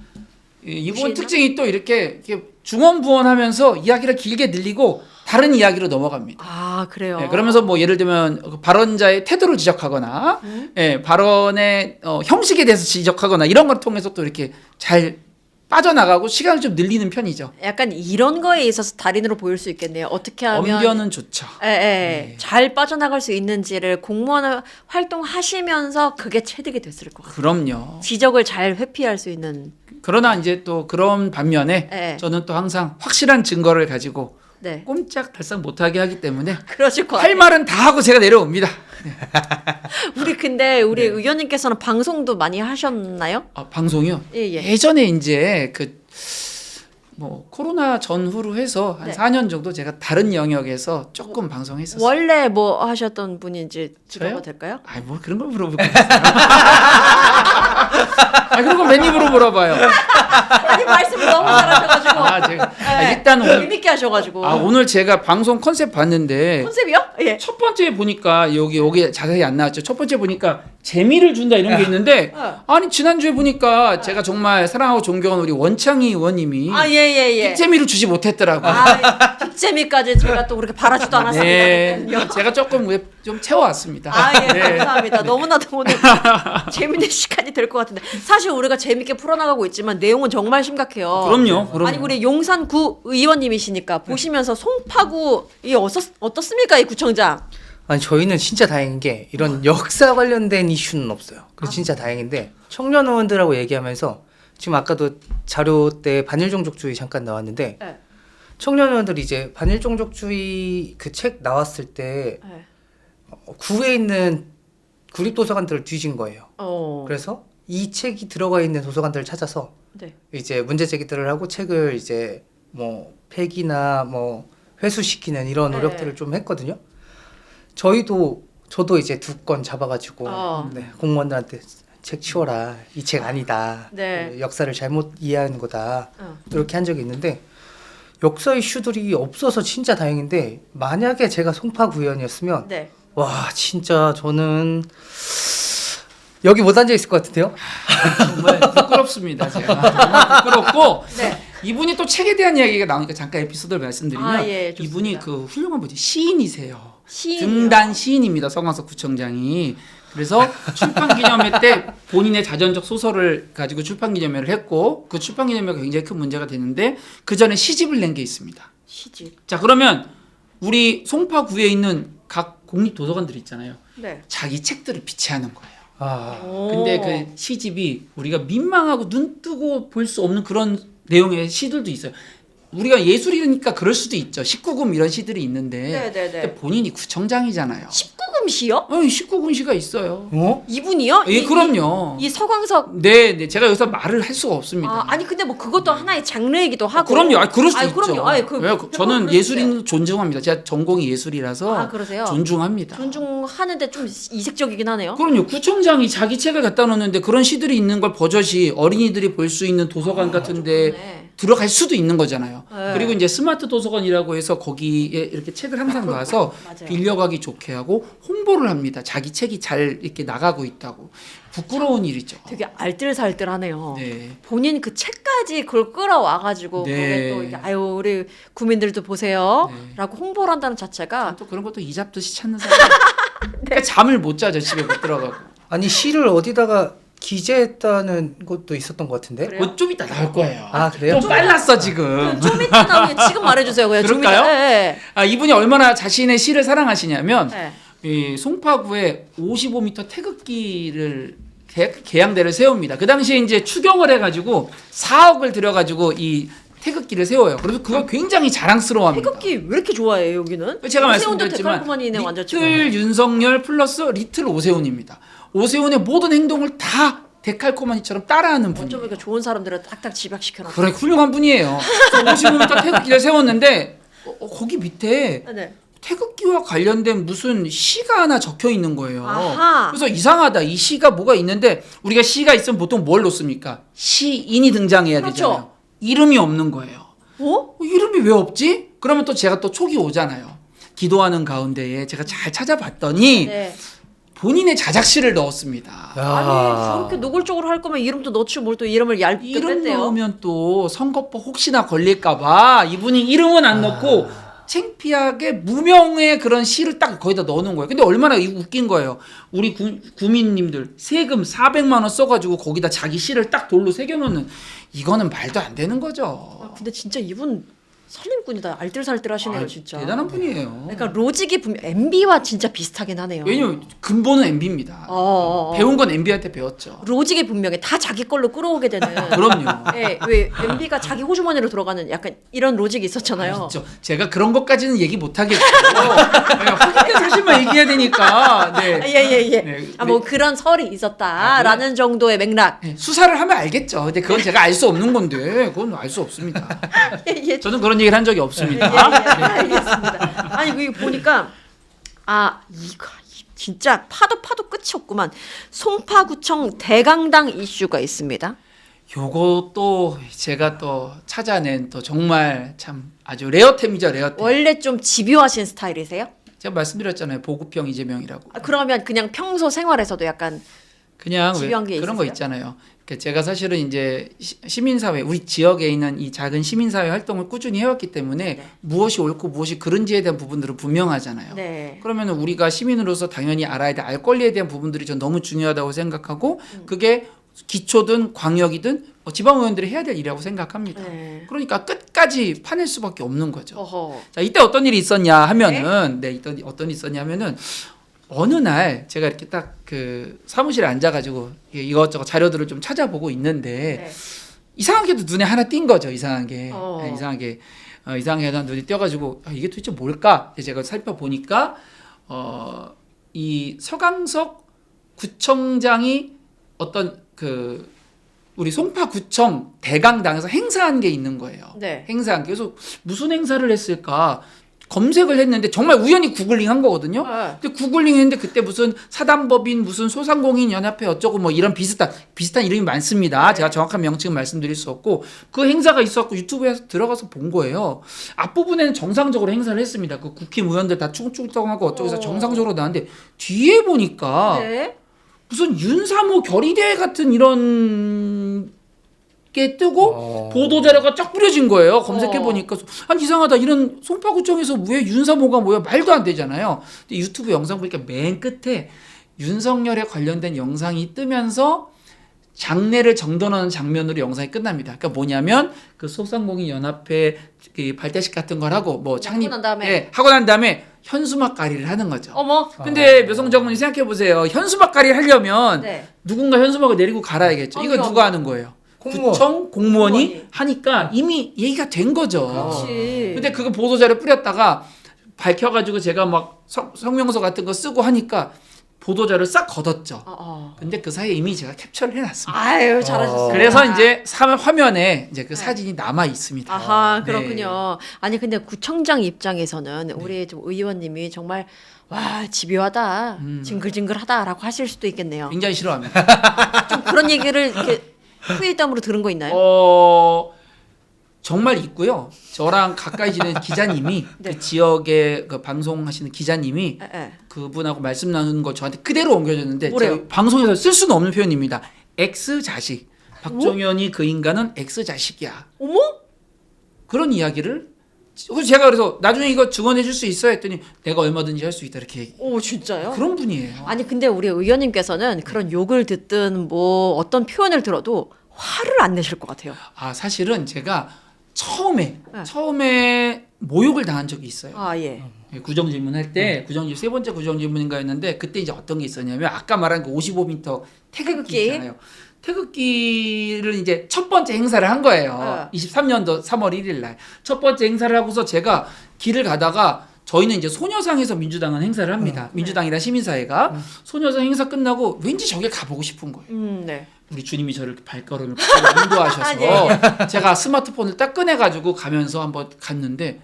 이번 무시했나? 특징이 또 이렇게 중언부언하면서 이야기를 길게 늘리고 다른 이야기로 넘어갑니다. 아, 그래요. 네, 그러면서 뭐 예를 들면 발언자의 태도를 지적하거나 발언의 형식에 대해서 지적하거나 이런 걸 통해서 또 이렇게 잘 빠져나가고 시간을 좀 늘리는 편이죠. 약간 이런 거에 있어서 달인으로 보일 수 있겠네요. 어떻게 하면 언변은 좋죠. 잘 빠져나갈 수 있는지를 공무원 활동하시면서 그게 체득이 됐을 것 같아요. 그럼요. 지적을 잘 회피할 수 있는. 그러나 이제 또 그런 반면에 네. 저는 또 항상 확실한 증거를 가지고 네. 꼼짝달싹 못하게 하기 때문에 그러실 것 할 같아요. 말은 다 하고 제가 내려옵니다. 근데 우리 의원님께서는 방송도 많이 하셨나요? 방송이요? 예. 예전에 이제 뭐 코로나 전후로 해서 한 네. 4년 정도 제가 다른 영역에서 조금 방송했었어요. 원래 뭐 하셨던 분인지 저요? 들어봐도 될까요? 아이 뭐 그런 걸 물어볼 거예요. 그런 건 맨입으로 물어봐요. 아니 말씀을 너무 잘하셔가지고. 제가 일단 오늘 재밌게 하셔가지고. 오늘 제가 방송 컨셉 봤는데 컨셉이요? 예. 첫 번째 보니까 여기 자세히 안 나왔죠. 첫 번째 보니까 재미를 준다 이런 게 있는데 아니 지난주에 보니까 제가 정말 사랑하고 존경하는 우리 원창희 의원님이 예. 재미를 주지 못했더라고요. 빅재미까지 제가 또 그렇게 바라지도 않았습니다. 네, 제가 조금 좀 채워왔습니다. 예, 네. 감사합니다. 너무나도 오늘 재밌는 시간이 될 것 같은데 사실 우리가 재밌게 풀어나가고 있지만 내용은 정말 심각해요. 그럼요. 아니 우리 용산구 의원님이시니까 보시면서 송파구 이 어떻습니까 이 구청장? 아니 저희는 진짜 다행인 게 이런 역사 관련된 이슈는 없어요. 그래서 진짜 다행인데 청년 의원들하고 얘기하면서 지금 아까도 자료 때 반일종족주의 잠깐 나왔는데 네. 청년 의원들이 이제 반일종족주의 그 책 나왔을 때 네. 구에 있는 구립도서관들을 뒤진 거예요. 그래서 이 책이 들어가 있는 도서관들을 찾아서 네. 이제 문제 제기들을 하고 책을 이제 뭐 폐기나 뭐 회수시키는 이런 노력들을 좀 했거든요. 저도 이제 2건 잡아가지고 네, 공무원들한테 책 치워라. 이 책 아니다. 네. 그 역사를 잘못 이해하는 거다. 이렇게 한 적이 있는데 역사 이슈들이 없어서 진짜 다행인데 만약에 제가 송파구 의원이었으면 네. 와 진짜 저는 여기 못 앉아 있을 것 같은데요? 정말 부끄럽습니다. 제가 정말 부끄럽고 네. 이분이 또 책에 대한 이야기가 나오니까 잠깐 에피소드를 말씀드리면 아, 예, 좋습니다. 이분이 그 훌륭한 분이 시인이세요. 시인이요? 등단 시인입니다. 서강석 구청장이. 그래서 출판기념회 때 본인의 자전적 소설을 가지고 출판기념회를 했고 그 출판기념회가 굉장히 큰 문제가 되는데 그 전에 시집을 낸 게 있습니다. 시집. 자 그러면 우리 송파구에 있는 각 공립도서관들 있잖아요. 네. 자기 책들을 비치하는 거예요. 아, 근데 그 시집이 우리가 민망하고 눈 뜨고 볼 수 없는 그런 내용의 시들도 있어요. 우리가 예술이니까 그럴 수도 있죠. 19금 이런 시들이 있는데 네네네. 근데 본인이 구청장이잖아요. 19금 시요? 19금 시가 있어요. 어? 이분이요? 예, 그럼요. 이 서광석. 네, 제가 여기서 말을 할 수가 없습니다. 아, 아니 근데 뭐 그것도 하나의 장르이기도 하고. 그럼요. 그럴 수 아니, 있죠. 그럼요. 아니, 왜요? 저는 그럴 수 예술인 존중합니다. 제가 전공이 예술이라서 아, 그러세요? 존중합니다. 존중하는데 좀 이색적이긴 하네요. 그럼요. 구청장이 자기 책을 갖다 놓는데 그런 시들이 있는 걸 버젓이 어린이들이 볼 수 있는 도서관 같은데 그러네. 들어갈 수도 있는 거잖아요. 네. 그리고 이제 스마트 도서관이라고 해서 거기에 이렇게 책을 항상 놔서 맞아요. 빌려가기 좋게 하고 홍보를 합니다. 자기 책이 잘 이렇게 나가고 있다고. 부끄러운 일이죠. 되게 알뜰살뜰하네요. 네. 본인 그 책까지 그걸 끌어와가지고 네. 그게 또 이렇게 아유 우리 구민들도 보세요 네. 라고 홍보를 한다는 자체가 또 그런 것도 이잡듯이 찾는 사람. 그러니까 잠을 못 자죠. 집에 못 들어가고. 아니 시를 어디다가 기재했다는 것도 있었던 것 같은데? 그래요? 뭐 좀 이따 나올 거예요. 아 그래요? 좀 빨랐어 지금. 좀 이따 나오면 지금 말해주세요. 그냥 좀 그럴까요? 이따. 네. 아, 이분이 얼마나 자신의 시를 사랑하시냐면 네. 이 송파구에 55m 태극기를 계양대를 세웁니다. 그 당시에 이제 추경을 해가지고 4억을 들여가지고 이 태극기를 세워요. 그래서 그걸 굉장히 자랑스러워합니다. 태극기 왜 이렇게 좋아해요 여기는? 제가 오세훈도 말씀드렸지만 데칼코마니네 완전 리틀 윤석열 플러스 리틀 오세훈입니다. 오세훈의 모든 행동을 다 데칼코마니처럼 따라하는 분이에요. 어쩌면 좋은 사람들을 딱딱 집약시켜놨어. 그래 훌륭한 분이에요. 55m 태극기를 세웠는데 거기 밑에 네. 태극기와 관련된 무슨 시가 하나 적혀 있는 거예요. 아하. 그래서 이상하다. 이 시가 뭐가 있는데 우리가 시가 있으면 보통 뭘 놓습니까? 시인이 등장해야 그렇죠. 되잖아요. 이름이 없는 거예요. 어? 이름이 왜 없지? 그러면 또 제가 또 촉이 오잖아요. 기도하는 가운데에 제가 잘 찾아봤더니 네. 본인의 자작시를 넣었습니다. 아니 그렇게 노골적으로 할 거면 이름도 넣지 뭘 또 이름을 얇게 이름 뺐대요. 넣으면 또 선거법 혹시나 걸릴까봐 이분이 이름은 안 넣고 창피하게 무명의 그런 시를 딱 거기다 넣어놓은 거예요. 근데 얼마나 웃긴 거예요. 우리 구민님들 세금 400만 원 써가지고 거기다 자기 시를 딱 돌로 새겨놓는 이거는 말도 안 되는 거죠. 아, 근데 진짜 이분 살림꾼이다. 알뜰살뜰하시네요 아, 진짜. 대단한 분이에요. 그러니까 로직이 분명 MB와 진짜 비슷하긴 하네요. 왜냐면 근본은 MB입니다. 배운 건 MB한테 배웠죠. 로직이 분명히 다 자기 걸로 끌어오게 되는. 그럼요. 예, 왜 MB가 자기 호주머니로 들어가는 약간 이런 로직이 있었잖아요. 그렇죠. 제가 그런 것까지는 얘기 못 하겠고 확인된 사실만 얘기해야 되니까. 네. 예예예. 네, 아 뭐 그런 설이 있었다라는 정도의 맥락. 네, 수사를 하면 알겠죠. 근데 그건 제가 알 수 없는 건데 그건 알 수 없습니다. 예, 저는 그런 얘기를 한 적이 예, 없습니다. 알겠습니다. 아니 이거 보니까 이거 진짜 파도 끝이 없구만. 송파구청 대강당 이슈가 있습니다. 요것도 제가 또 찾아낸 또 정말 참 아주 레어템이죠, 레어템. 원래 좀 집요하신 스타일이세요? 제가 말씀드렸잖아요. 보급형 이재명이라고. 그러면 그냥 평소 생활에서도 약간 그냥 왜 집요한 게 그런 거 있으세요? 있잖아요. 그러니까 제가 사실은 이제 시민사회, 우리 지역에 있는 이 작은 시민사회 활동을 꾸준히 해왔기 때문에 네. 무엇이 옳고 무엇이 그른지에 대한 부분들은 분명하잖아요. 네. 그러면 우리가 시민으로서 당연히 알아야 될 알 권리에 대한 부분들이 전 너무 중요하다고 생각하고 그게 기초든 광역이든 지방의원들이 해야 될 일이라고 생각합니다. 네. 그러니까 끝까지 파낼 수밖에 없는 거죠. 어허. 자, 이때 어떤 일이 있었냐 하면은 이때 어떤 일이 있었냐 하면은 어느 날 제가 이렇게 딱 그 사무실에 앉아가지고 이것저것 자료들을 좀 찾아보고 있는데 네. 이상하게도 눈에 하나 띈 거죠. 이상한 게 어. 이상하게 하나 눈에 띄어가지고 이게 도대체 뭘까? 제가 살펴보니까 이 서강석 구청장이 어떤 그 우리 송파구청 대강당에서 행사한 게 있는 거예요. 네. 행사한 게 그래서 무슨 행사를 했을까? 검색을 했는데 정말 우연히 구글링 한 거거든요. 네. 근데 구글링 했는데 그때 무슨 사단법인 무슨 소상공인 연합회 어쩌고 뭐 이런 비슷한 이름이 많습니다. 제가 정확한 명칭은 말씀드릴 수 없고 그 행사가 있었고 유튜브에 들어가서 본 거예요. 앞부분에는 정상적으로 행사를 했습니다. 그 국힘의원들 다 충충하고 어쩌고 해서 정상적으로 나왔는데 뒤에 보니까 네. 무슨 윤사모 결의대 같은 이런 게 뜨고 보도 자료가 쫙 뿌려진 거예요. 검색해 보니까 아니 이상하다. 이런 송파구청에서 왜 윤사모가 뭐야? 말도 안 되잖아요. 근데 유튜브 영상 보니까 맨 끝에 윤석열에 관련된 영상이 뜨면서 장례를 정돈하는 장면으로 영상이 끝납니다. 그러니까 뭐냐면 그 소상공인 연합회 그 발대식 같은 걸 하고 뭐 창립 하고 난 다음에. 예, 하고 난 다음에 현수막 가리를 하는 거죠. 어머. 근데 묘성 장군님 생각해 보세요. 현수막 가리를 하려면 네. 누군가 현수막을 내리고 갈아야겠죠. 이거 그럼. 누가 하는 거예요? 공무원. 구청 공무원이 공무원이. 하니까 이미 얘기가 된 거죠. 그렇지. 근데 그거 보도자료 뿌렸다가 밝혀가지고 제가 막 성명서 같은 거 쓰고 하니까 보도자료를 싹 걷었죠. 근데 그 사이에 이미 제가 캡처를 해놨습니다. 아유 잘하셨어요. 그래서 이제 화면에 이제 그 사진이 남아 있습니다. 아하 네. 그렇군요. 아니 근데 구청장 입장에서는 우리 좀 의원님이 정말 와 집요하다, 징글징글하다라고 하실 수도 있겠네요. 굉장히 싫어합니다. 좀 그런 얘기를 이렇게 후일담으로 들은 거 있나요? 정말 있고요. 저랑 가까이 지내는 기자님이 네. 그 지역에 그 방송하시는 기자님이 예. 그분하고 말씀 나누는 거 저한테 그대로 옮겨줬는데 뭐래요? 제가 방송에서 쓸 수는 없는 표현입니다. X 자식. 박종현이 그 인간은 X 자식이야. 어머? 그런 이야기를 그래서 제가 그래서 나중에 이거 증언해 줄 수 있어 했더니 내가 얼마든지 할 수 있다 이렇게 오 진짜요? 그런 분이에요. 아니 근데 우리 의원님께서는 그런 욕을 듣든 뭐 어떤 표현을 들어도 화를 안 내실 것 같아요. 아 사실은 제가 처음에 네. 모욕을 당한 적이 있어요. 아 예. 구정 질문할 때 구정질 세 번째 구정 질문인가였는데 그때 이제 어떤 게 있었냐면 아까 말한 그 55m 태극기 태극기. 있잖아요. 태극기를 이제 첫 번째 행사를 한 거예요. 23년도 3월 1일 날. 첫 번째 행사를 하고서 제가 길을 가다가 저희는 이제 소녀상에서 민주당은 행사를 합니다. 민주당이랑 시민사회가 소녀상 행사 끝나고 왠지 저길 가보고 싶은 거예요. 네. 우리 주님이 저를 발걸음을 인도하셔서 제가 스마트폰을 딱 꺼내가지고 가면서 한번 갔는데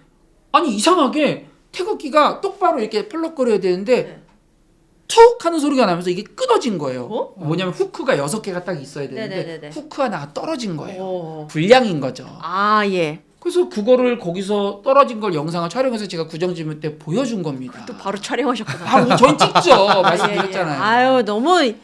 아니 이상하게 태극기가 똑바로 이렇게 펄럭거려야 되는데 툭 하는 소리가 나면서 이게 끊어진 거예요. 뭐냐면 후크가 6개가 딱 있어야 되는데 네네네네. 후크 하나가 떨어진 거예요. 오. 불량인 거죠. 아 예. 그래서 그거를 거기서 떨어진 걸 영상을 촬영해서 제가 구정질문 때 보여준 겁니다. 또 바로 촬영하셨구나. 아, 저희 찍죠. 예, 말씀드렸잖아요. 예. 아유 너무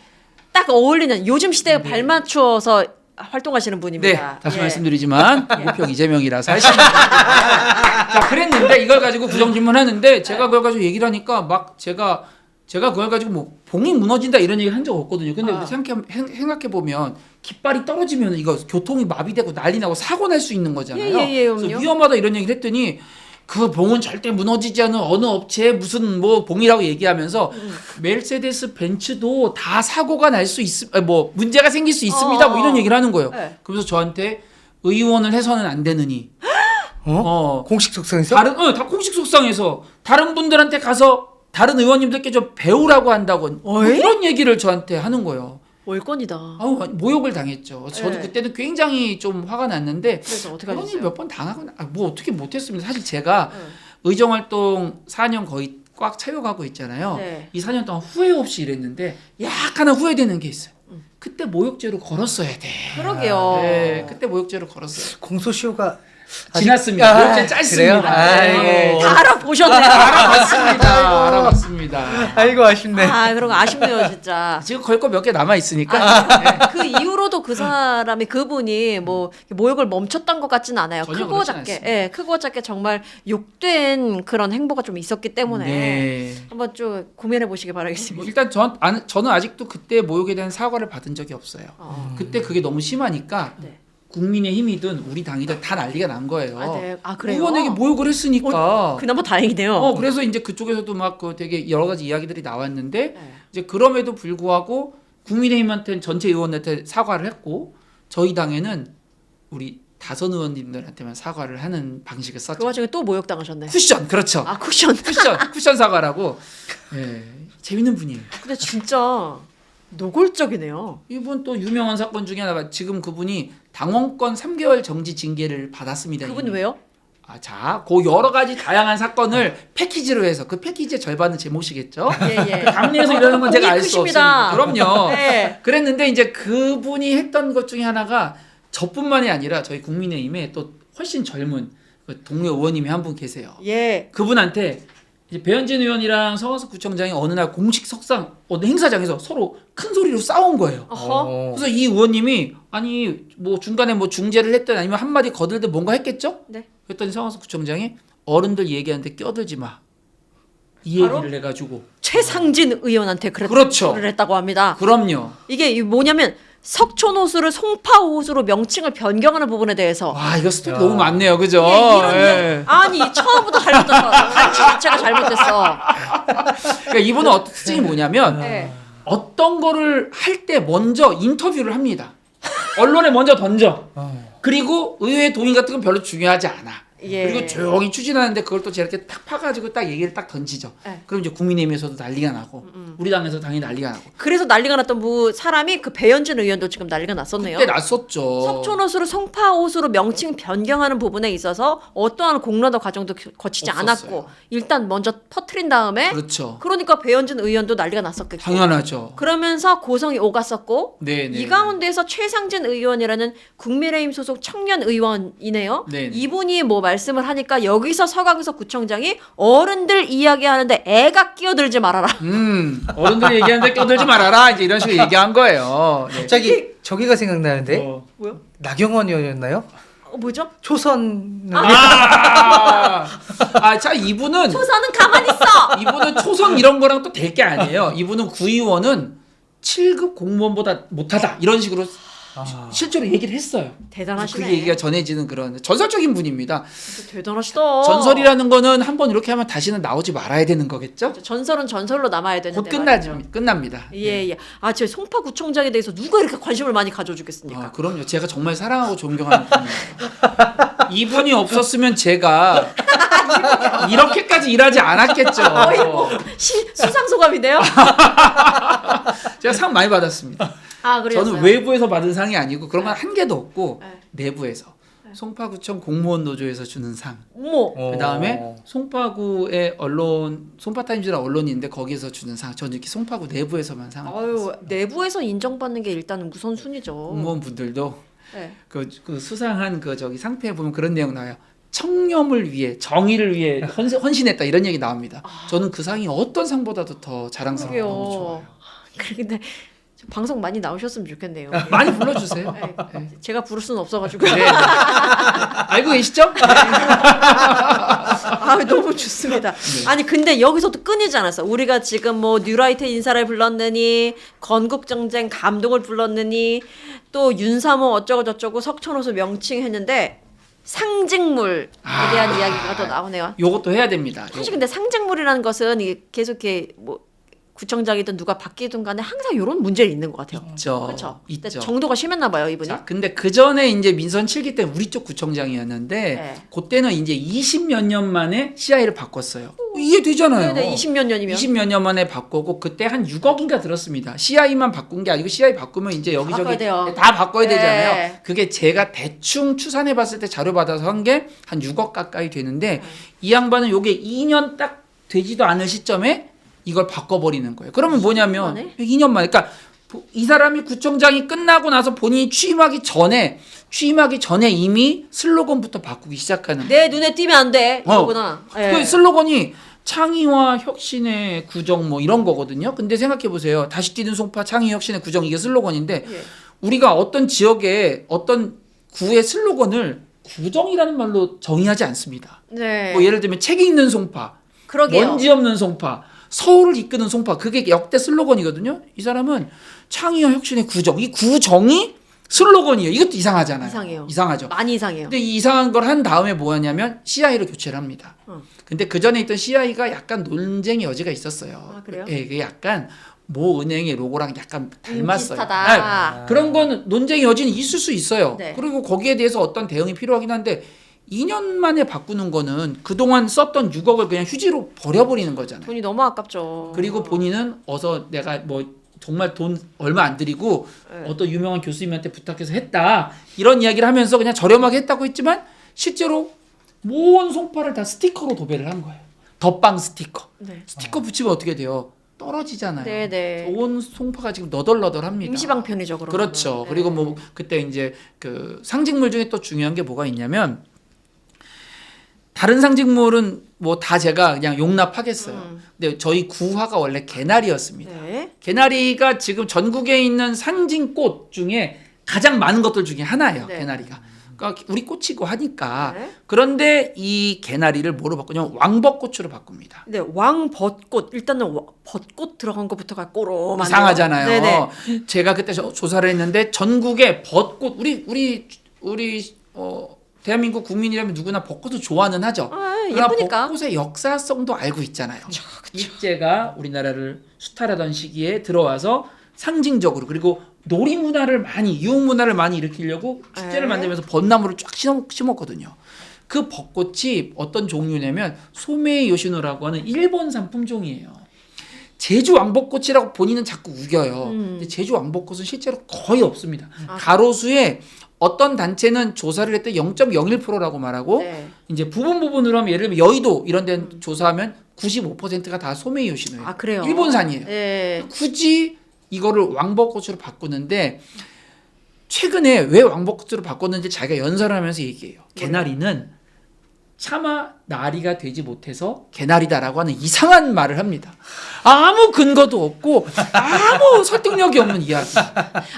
딱 어울리는 요즘 시대에 발맞추어서 활동하시는 네, 분입니다. 다시 예. 말씀드리지만 무평 이재명이라서 하시는 자, 그랬는데 이걸 가지고 구정질문 하는데 제가 그걸 가지고 얘기를 하니까 막 제가 그걸 가지고 뭐 봉이 무너진다 이런 얘기 한 적 없거든요. 근데 생각해 보면 깃발이 떨어지면 이거 교통이 마비되고 난리 나고 사고 날 수 있는 거잖아요. 예, 그래서 위험하다 이런 얘기를 했더니 그 봉은 절대 무너지지 않은 어느 업체의 무슨 뭐 봉이라고 얘기하면서 메르세데스 벤츠도 다 사고가 날 수 뭐 문제가 생길 수 있습니다. 뭐 이런 얘기를 하는 거예요. 네. 그래서 저한테 의원을 해서는 안 되느니 공식 속성에서? 다 공식 속상해서 다른 분들한테 가서 다른 의원님들께 좀 배우라고 한다고 뭐 이런 얘기를 저한테 하는 거예요. 월권이다. 아우 모욕을 당했죠. 저도 네. 그때는 굉장히 좀 화가 났는데 그래서 어떻게 그런 하셨어요? 일 몇 번 당하고 뭐 어떻게 못했습니다. 사실 제가 의정활동 4년 거의 꽉 채워가고 있잖아요. 네. 이 4년 동안 후회 없이 일했는데 약 하나 후회되는 게 있어요. 그때 모욕죄로 걸었어야 돼. 그러게요. 네, 그때 모욕죄로 걸었어요. 공소시효가 지났습니다. 아, 모욕죄 짧습니다. 그래요? 아이고. 다 알아보셨네요. 알아봤습니다. 알아봤습니다. 아이고 아쉽네. 아 그런 거 아쉽네요 진짜. 지금 걸 거 몇 개 남아 있으니까. 그 이후로도 그 사람이 그분이 뭐 모욕을 멈췄던 것 같지는 않아요. 전혀 크고 그렇진 작게, 않습니다. 예, 크고 작게 정말 욕된 그런 행보가 좀 있었기 때문에 네. 한번 좀 고민해 보시기 바라겠습니다. 일단 저는 아직도 그때 모욕에 대한 사과를 받은 적이 없어요. 그때 그게 너무 심하니까 네. 국민의힘이든 우리 당이든 다 난리가 난 거예요. 아, 네. 아 그래요? 의원에게 모욕을 했으니까. 그나마 다행이네요. 그래서 이제 그쪽에서도 막 그 되게 여러 가지 이야기들이 나왔는데 네. 이제 그럼에도 불구하고 국민의힘한테는 전체 의원한테 사과를 했고 저희 당에는 우리 다선 의원님들한테만 사과를 하는 방식을 썼죠. 그 와중에 또 모욕 당하셨네. 쿠션 그렇죠. 아 쿠션. 쿠션 사과라고. 예, 재밌는 분이에요. 근데 진짜 노골적이네요. 이분 또 유명한 사건 중에 하나가 지금 그분이 당원권 3개월 정지 징계를 받았습니다. 그분이 이미. 왜요? 자, 그 여러 가지 다양한 사건을 패키지로 해서 그 패키지의 절반은 제 몫이겠죠. 예. 감리에서 이러는 건 제가 알 수 크십니다. 없습니다. 그럼요. 네. 그랬는데 이제 그분이 했던 것 중에 하나가 저뿐만이 아니라 저희 국민의힘에 또 훨씬 젊은 그 동료 의원님이 한 분 계세요. 예. 그분한테 이제 배현진 의원이랑 서강석 구청장이 어느 날 공식 석상 어느 행사장에서 서로 큰 소리로 싸운 거예요. 어허. 그래서 이 의원님이 아니 뭐 중간에 뭐 중재를 했든 아니면 한마디 거들든 뭔가 했겠죠? 네. 그랬더니 서강석 구청장이 어른들 얘기하는데 껴들지 마. 이 바로? 얘기를 해가지고 최상진 의원한테 그렇죠. 그랬다고 했다고 합니다. 그럼요. 이게 뭐냐면 석촌호수를 송파호수로 명칭을 변경하는 부분에 대해서 와 이거 스토리 너무 많네요, 그죠? 이런 아니 처음부터 잘못됐어. 단지 자체가 잘못됐어. 그러니까 이분은 어떤 특징이 뭐냐면 네. 어떤 거를 할 때 먼저 인터뷰를 합니다. 언론에 먼저 던져. 그리고 의회 동의 같은 건 별로 중요하지 않아. 예. 그리고 조용히 추진하는데 그걸 또 저렇게 탁 파가지고 딱 얘기를 딱 던지죠. 네. 그럼 이제 국민의힘에서도 난리가 나고 우리 당에서 당연히 난리가 나고. 그래서 난리가 났던 사람이 그 배현진 의원도 지금 난리가 났었네요. 그때 났었죠. 석촌호수를 송파호수로 명칭 변경하는 부분에 있어서 어떠한 공론화 과정도 거치지 없었어요. 않았고 일단 먼저 퍼트린 다음에 그렇죠. 그러니까 배현진 의원도 난리가 났었겠고 당연하죠. 그러면서 고성이 오갔었고 네. 이 가운데서 최상진 의원이라는 국민의힘 소속 청년 의원이네요. 네. 이분이 뭐 말씀을 하니까 여기서 서강석 구청장이 어른들 이야기하는데 애가 끼어들지 말아라. 어른들이 얘기하는데 껴들지 말아라. 이제 이런 식으로 얘기한 거예요. 네. 갑자기 저기가 생각나는데 뭐요? 나경원 의원이었나요? 뭐죠? 초선 자 이분은 초선은 가만히 있어. 이분은 초선 이런 거랑 또 될 게 아니에요. 이분은 구의원은 7급 공무원보다 못하다 이런 식으로 실제로 얘기를 했어요. 대단하시네. 그 얘기가 전해지는 그런 전설적인 분입니다. 대단하시다. 전설이라는 거는 한번 이렇게 하면 다시는 나오지 말아야 되는 거겠죠? 전설은 전설로 남아야 되는데 곧 말이죠. 끝납니다. 예. 아, 저 송파구청장에 대해서 누가 이렇게 관심을 많이 가져주겠습니까? 그럼요. 제가 정말 사랑하고 존경하는 분이에요. 이분이 없었으면 제가 이렇게까지 일하지 않았겠죠. 거의 뭐 수상소감인데요? 제가 상 많이 받았습니다. 아, 그래요. 저는 외부에서 받은 상이 아니고 그런 건 한 개도 없고 네. 내부에서 송파구청 공무원 노조에서 주는 상. 어머. 그다음에 송파구의 언론 송파타임즈라는 언론인데 거기에서 주는 상. 저는 이렇게 송파구 내부에서만 상을 아유, 받았어요. 내부에서 인정받는 게 일단은 우선순위죠. 공무원분들도 네. 그 수상한 그 저기 상표에 보면 그런 내용 나와요. 청렴을 위해 정의를 위해 헌신했다 이런 얘기 나옵니다. 저는 그 상이 어떤 상보다도 더 자랑스럽고 너무 좋아요. 근데 좀 방송 많이 나오셨으면 좋겠네요. 많이 불러주세요. 네. 제가 부를 수는 없어가지고. 네. 알고 계시죠? 아, 너무 좋습니다. 아니 근데 여기서도 끊이지 않았어. 우리가 지금 뭐 뉴라이트 인사를 불렀느니 건국정쟁 감동을 불렀느니 또 윤사모 어쩌고 저쩌고 석촌호수 명칭했는데 상징물에 대한 이야기가 더 나오네요. 요것도 해야 됩니다. 사실 근데 상징물이라는 것은 이게 계속 이렇게 뭐 구청장이든 누가 바뀌든 간에 항상 이런 문제는 있는 것 같아요. 있죠. 그렇죠. 근데 있죠. 정도가 심했나 봐요 이분이. 자, 근데 그 전에 이제 민선 7기 때 우리 쪽 구청장이었는데 네. 그때는 이제 20몇 년 만에 CI를 바꿨어요. 이해되잖아요. 네네 20몇 년이면. 20몇 년 만에 바꾸고 그때 한 6억인가 들었습니다. CI만 바꾼 게 아니고 CI 바꾸면 이제 여기저기 바꿔야 돼요. 다 바꿔야 네. 되잖아요. 그게 제가 대충 추산해 봤을 때 자료 받아서 한 게 한 6억 가까이 되는데 이 양반은 요게 2년 딱 되지도 않을 시점에 이걸 바꿔버리는 거예요. 그러면 뭐냐면 만에? 2년 만에. 그러니까 이 사람이 구청장이 끝나고 나서 본인이 취임하기 전에 이미 슬로건부터 바꾸기 시작하는. 내 눈에 띄면 안 돼. 이거구나. 그 슬로건이 창의와 혁신의 구정 뭐 이런 거거든요. 근데 생각해 보세요. 다시 뛰는 송파 창의 혁신의 구정 이게 슬로건인데 예. 우리가 어떤 지역의 어떤 구의 슬로건을 구정이라는 말로 정의하지 않습니다. 네. 뭐 예를 들면 책이 있는 송파, 그러게요. 먼지 없는 송파, 서울을 이끄는 송파 그게 역대 슬로건이거든요. 이 사람은 창의와 혁신의 구정 이 구정이 슬로건이에요. 이것도 이상하잖아요. 이상해요. 이상하죠. 많이 이상해요. 근데 이 이상한 걸 한 다음에 뭐하냐면 CI로 교체를 합니다. 근데 그 전에 있던 CI가 약간 논쟁의 여지가 있었어요. 아, 그래요? 예, 그게 약간 모 은행의 로고랑 약간 닮았어요. 비슷하다. 네. 그런 건 논쟁의 여지는 있을 수 있어요. 네. 그리고 거기에 대해서 어떤 대응이 필요하긴 한데 2년 만에 바꾸는 거는 그동안 썼던 6억을 그냥 휴지로 버려버리는 거잖아요. 돈이 너무 아깝죠. 그리고 본인은 어서 내가 뭐 정말 돈 얼마 안 들이고 네. 어떤 유명한 교수님한테 부탁해서 했다 이런 이야기를 하면서 그냥 저렴하게 했다고 했지만 실제로 모든 송파를 다 스티커로 도배를 한 거예요. 덧방 스티커. 네. 스티커 붙이면 어떻게 돼요? 떨어지잖아요. 네네. 온 송파가 지금 너덜너덜합니다. 임시방편이죠, 그러면. 그렇죠. 네. 그리고 뭐 그때 이제 그 상징물 중에 또 중요한 게 뭐가 있냐면 다른 상징물은 뭐 다 제가 그냥 용납하겠어요. 근데 저희 구화가 원래 개나리였습니다. 네. 개나리가 지금 전국에 있는 상징꽃 중에 가장 많은 것들 중에 하나예요. 네. 개나리가. 그러니까 우리 꽃이고 하니까. 네. 그런데 이 개나리를 뭐로 바꾸냐면 왕벚꽃으로 바꿉니다. 네, 왕벚꽃. 일단은 벚꽃 들어간 것부터가 꼬로만 이상하잖아요. 네네. 제가 그때 조사를 했는데 전국에 벚꽃 우리 대한민국 국민이라면 누구나 벚꽃을 좋아는 하죠. 그러나 예쁘니까. 벚꽃의 역사성도 알고 있잖아요. 일제가 우리나라를 수탈하던 시기에 들어와서 상징적으로 그리고 놀이 문화를 많이 유흥 문화를 많이 일으키려고 축제를 네. 만들면서 벚나무를 쫙 심었거든요. 그 벚꽃이 어떤 종류냐면 소메이 요시노라고 하는 일본산 품종이에요. 제주 왕벚꽃이라고 본인은 자꾸 우겨요. 근데 제주 왕벚꽃은 실제로 거의 없습니다. 가로수에 어떤 단체는 조사를 했을 때 0.01%라고 말하고 네. 이제 부분으로 하면 예를 들면 여의도 이런 데 조사하면 95%가 다 소메이 요시노예요. 아, 그래요? 일본산이에요. 네. 굳이 이거를 왕벚꽃으로 바꾸는데 최근에 왜 왕벚꽃으로 바꿨는지 자기가 연설을 하면서 얘기해요. 개나리는 차마 나리가 되지 못해서 개나리다라고 하는 이상한 말을 합니다. 아무 근거도 없고 아무 설득력이 없는 이야기.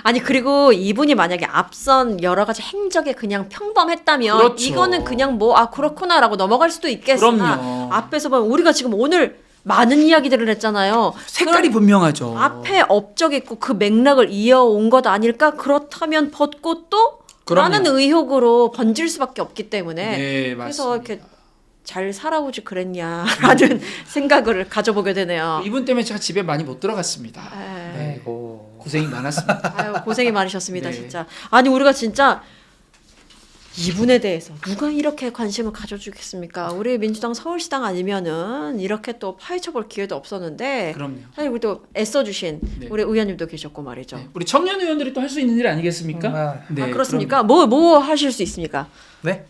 아니 그리고 이분이 만약에 앞선 여러 가지 행적에 그냥 평범했다면 그렇죠. 이거는 그냥 뭐 그렇구나라고 넘어갈 수도 있겠으나 그럼요. 앞에서 보면 우리가 지금 오늘 많은 이야기들을 했잖아요. 색깔이 분명하죠. 앞에 업적 있고 그 맥락을 이어온 것 아닐까? 그렇다면 벚꽃도 그럼요. 라는 의혹으로 번질 수밖에 없기 때문에 네, 그래서 맞습니다. 이렇게 잘 살아오지 그랬냐라는 생각을 가져보게 되네요. 이분 때문에 제가 집에 많이 못 들어갔습니다. 네. 아이고. 고생이 많았습니다. 아유, 고생이 많으셨습니다, 네. 진짜. 아니 우리가 진짜 이분에 대해서 누가 이렇게 관심을 가져주겠습니까? 우리 민주당 서울시당 아니면은 이렇게 또 파헤쳐볼 기회도 없었는데 그럼요. 사실 우리 또 애써주신 네. 우리 의원님도 계셨고 말이죠. 네. 우리 청년 의원들이 또 할 수 있는 일 아니겠습니까? 네, 아 그렇습니까? 뭐 하실 수 있습니까? 네?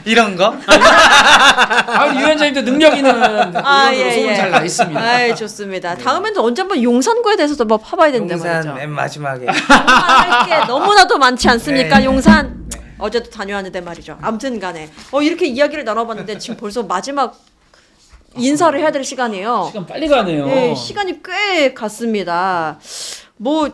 이런 거? 우리 위원장님도 능력 있는 의원으로 소문 잘 나 있습니다. 아 좋습니다. 다음에는 언제 한번 용산구에 대해서도 뭐 파봐야 된다 용산 말이죠. 맨 마지막에. 할게 너무나도 많지 않습니까? 네. 용산. 네. 어제도 다녀왔는데 말이죠. 아무튼 간에 이렇게 이야기를 나눠봤는데 지금 벌써 마지막 인사를 해야 될 시간이에요. 시간 빨리 가네요. 네, 시간이 꽤 갔습니다. 뭐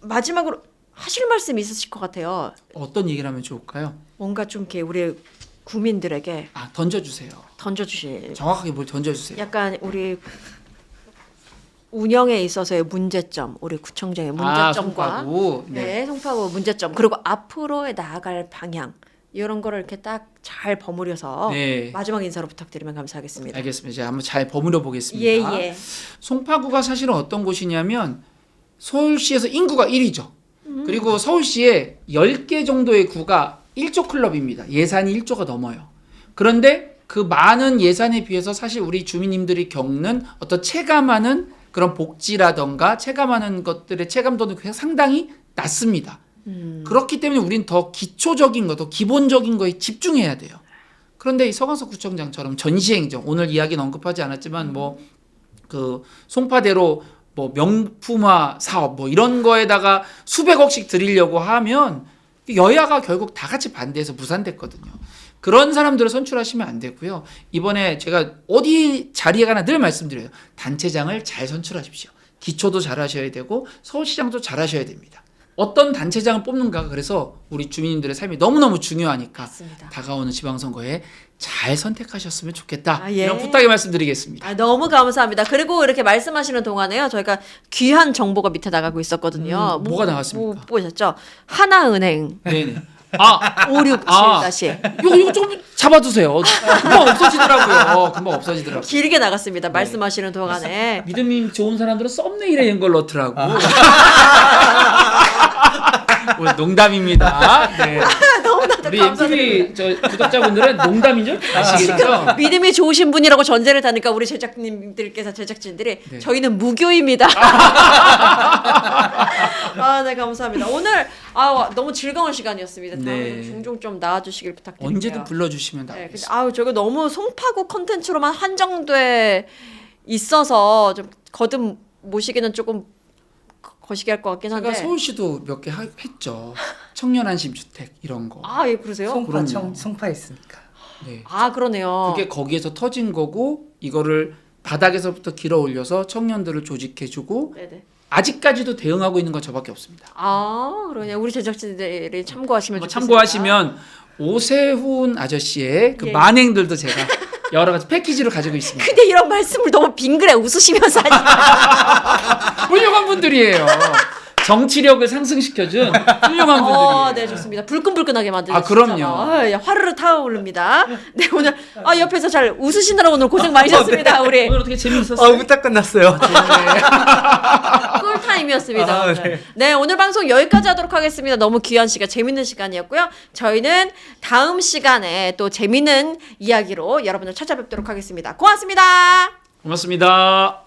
마지막으로 하실 말씀 있으실 것 같아요. 어떤 얘기를 하면 좋을까요? 뭔가 좀 이렇게 우리 국민들에게 던져주세요. 던져주실 정확하게 뭘 던져주세요. 약간 우리 운영에 있어서의 문제점, 우리 구청장의 문제점과 송파구. 네, 송파구 문제점 그리고 앞으로 나아갈 방향 이런 거를 이렇게 딱 잘 버무려서 네. 마지막 인사로 부탁드리면 감사하겠습니다. 알겠습니다. 제가 한번 잘 버무려 보겠습니다. 예. 송파구가 사실은 어떤 곳이냐면 서울시에서 인구가 1위죠. 그리고 서울시에 10개 정도의 구가 1조 클럽입니다. 예산이 1조가 넘어요. 그런데 그 많은 예산에 비해서 사실 우리 주민님들이 겪는 어떤 체감하는 그런 복지라던가 체감하는 것들의 체감도는 상당히 낮습니다. 그렇기 때문에 우리는 더 기초적인 것, 더 기본적인 거에 집중해야 돼요. 그런데 이 서강석 구청장처럼 전시행정, 오늘 이야기는 언급하지 않았지만 뭐 그 송파대로 뭐 명품화 사업 뭐 이런 거에다가 수백억씩 드리려고 하면 여야가 결국 다 같이 반대해서 무산됐거든요. 그런 사람들을 선출하시면 안 되고요. 이번에 제가 어디 자리에 가나 늘 말씀드려요. 단체장을 잘 선출하십시오. 기초도 잘 하셔야 되고 서울시장도 잘 하셔야 됩니다. 어떤 단체장을 뽑는가가 그래서 우리 주민님들의 삶이 너무너무 중요하니까 맞습니다. 다가오는 지방선거에 잘 선택하셨으면 좋겠다. 예. 이런 부탁의 말씀드리겠습니다. 너무 감사합니다. 그리고 이렇게 말씀하시는 동안에요. 저희가 귀한 정보가 밑에 나가고 있었거든요. 뭐가 나왔습니까? 뭐 보셨죠? 하나은행 네네. 5671- 이거 좀 잡아두세요. 금방 없어지더라고요. 금방 없어지더라고요. 길게 나갔습니다. 말씀하시는 동안에. 믿음이 좋은 사람들은 썸네일에 이런 걸 넣더라고. 오늘 농담입니다. 네. 너무나도 우리 감사드립니다. TV 저 구독자분들은 농담인 줄 아시겠죠? 믿음이 좋으신 분이라고 전제를 다니까 우리 제작진들이 네. 저희는 무교입니다. 아, 네 감사합니다. 오늘 너무 즐거운 시간이었습니다. 다음에 네. 종종 좀 나와주시길 부탁드립니다. 언제든 불러주시면 네, 근데 나오겠습니다. 저거 너무 송파구 콘텐츠로만 한정돼 있어서 좀 거듭 모시기는 조금 거시기 할 것 같긴 한데. 제가 서울시도 몇 개 했죠. 청년 안심 주택 이런 거. 예, 그러세요? 송파에 있으니까. 네. 그러네요. 그게 거기에서 터진 거고 이거를 바닥에서부터 길어 올려서 청년들을 조직해주고 네네. 아직까지도 대응하고 있는 건 저밖에 없습니다. 그러네요. 우리 제작진들이 참고하시면 한번 좋겠습니다. 참고하시면 오세훈 아저씨의 그 예. 만행들도 제가 여러 가지 패키지로 가지고 있습니다. 근데 이런 말씀을 너무 빙그레 웃으시면서 하시면 훌륭한 분들이에요. 정치력을 상승시켜준 훌륭한 분들이에요. 네 좋습니다. 불끈불끈하게 만드셨죠. 그럼요. 화르르 타오릅니다. 네 오늘 옆에서 잘 웃으시느라 오늘 고생 많으셨습니다. 우리 오늘 어떻게 재미있었어요? 후딱 끝났어요. 꿀타임이었습니다. 오늘. 네 오늘 방송 여기까지 하도록 하겠습니다. 너무 귀한 시간, 재밌는 시간이었고요. 저희는 다음 시간에 또 재밌는 이야기로 여러분을 찾아뵙도록 하겠습니다. 고맙습니다. 고맙습니다.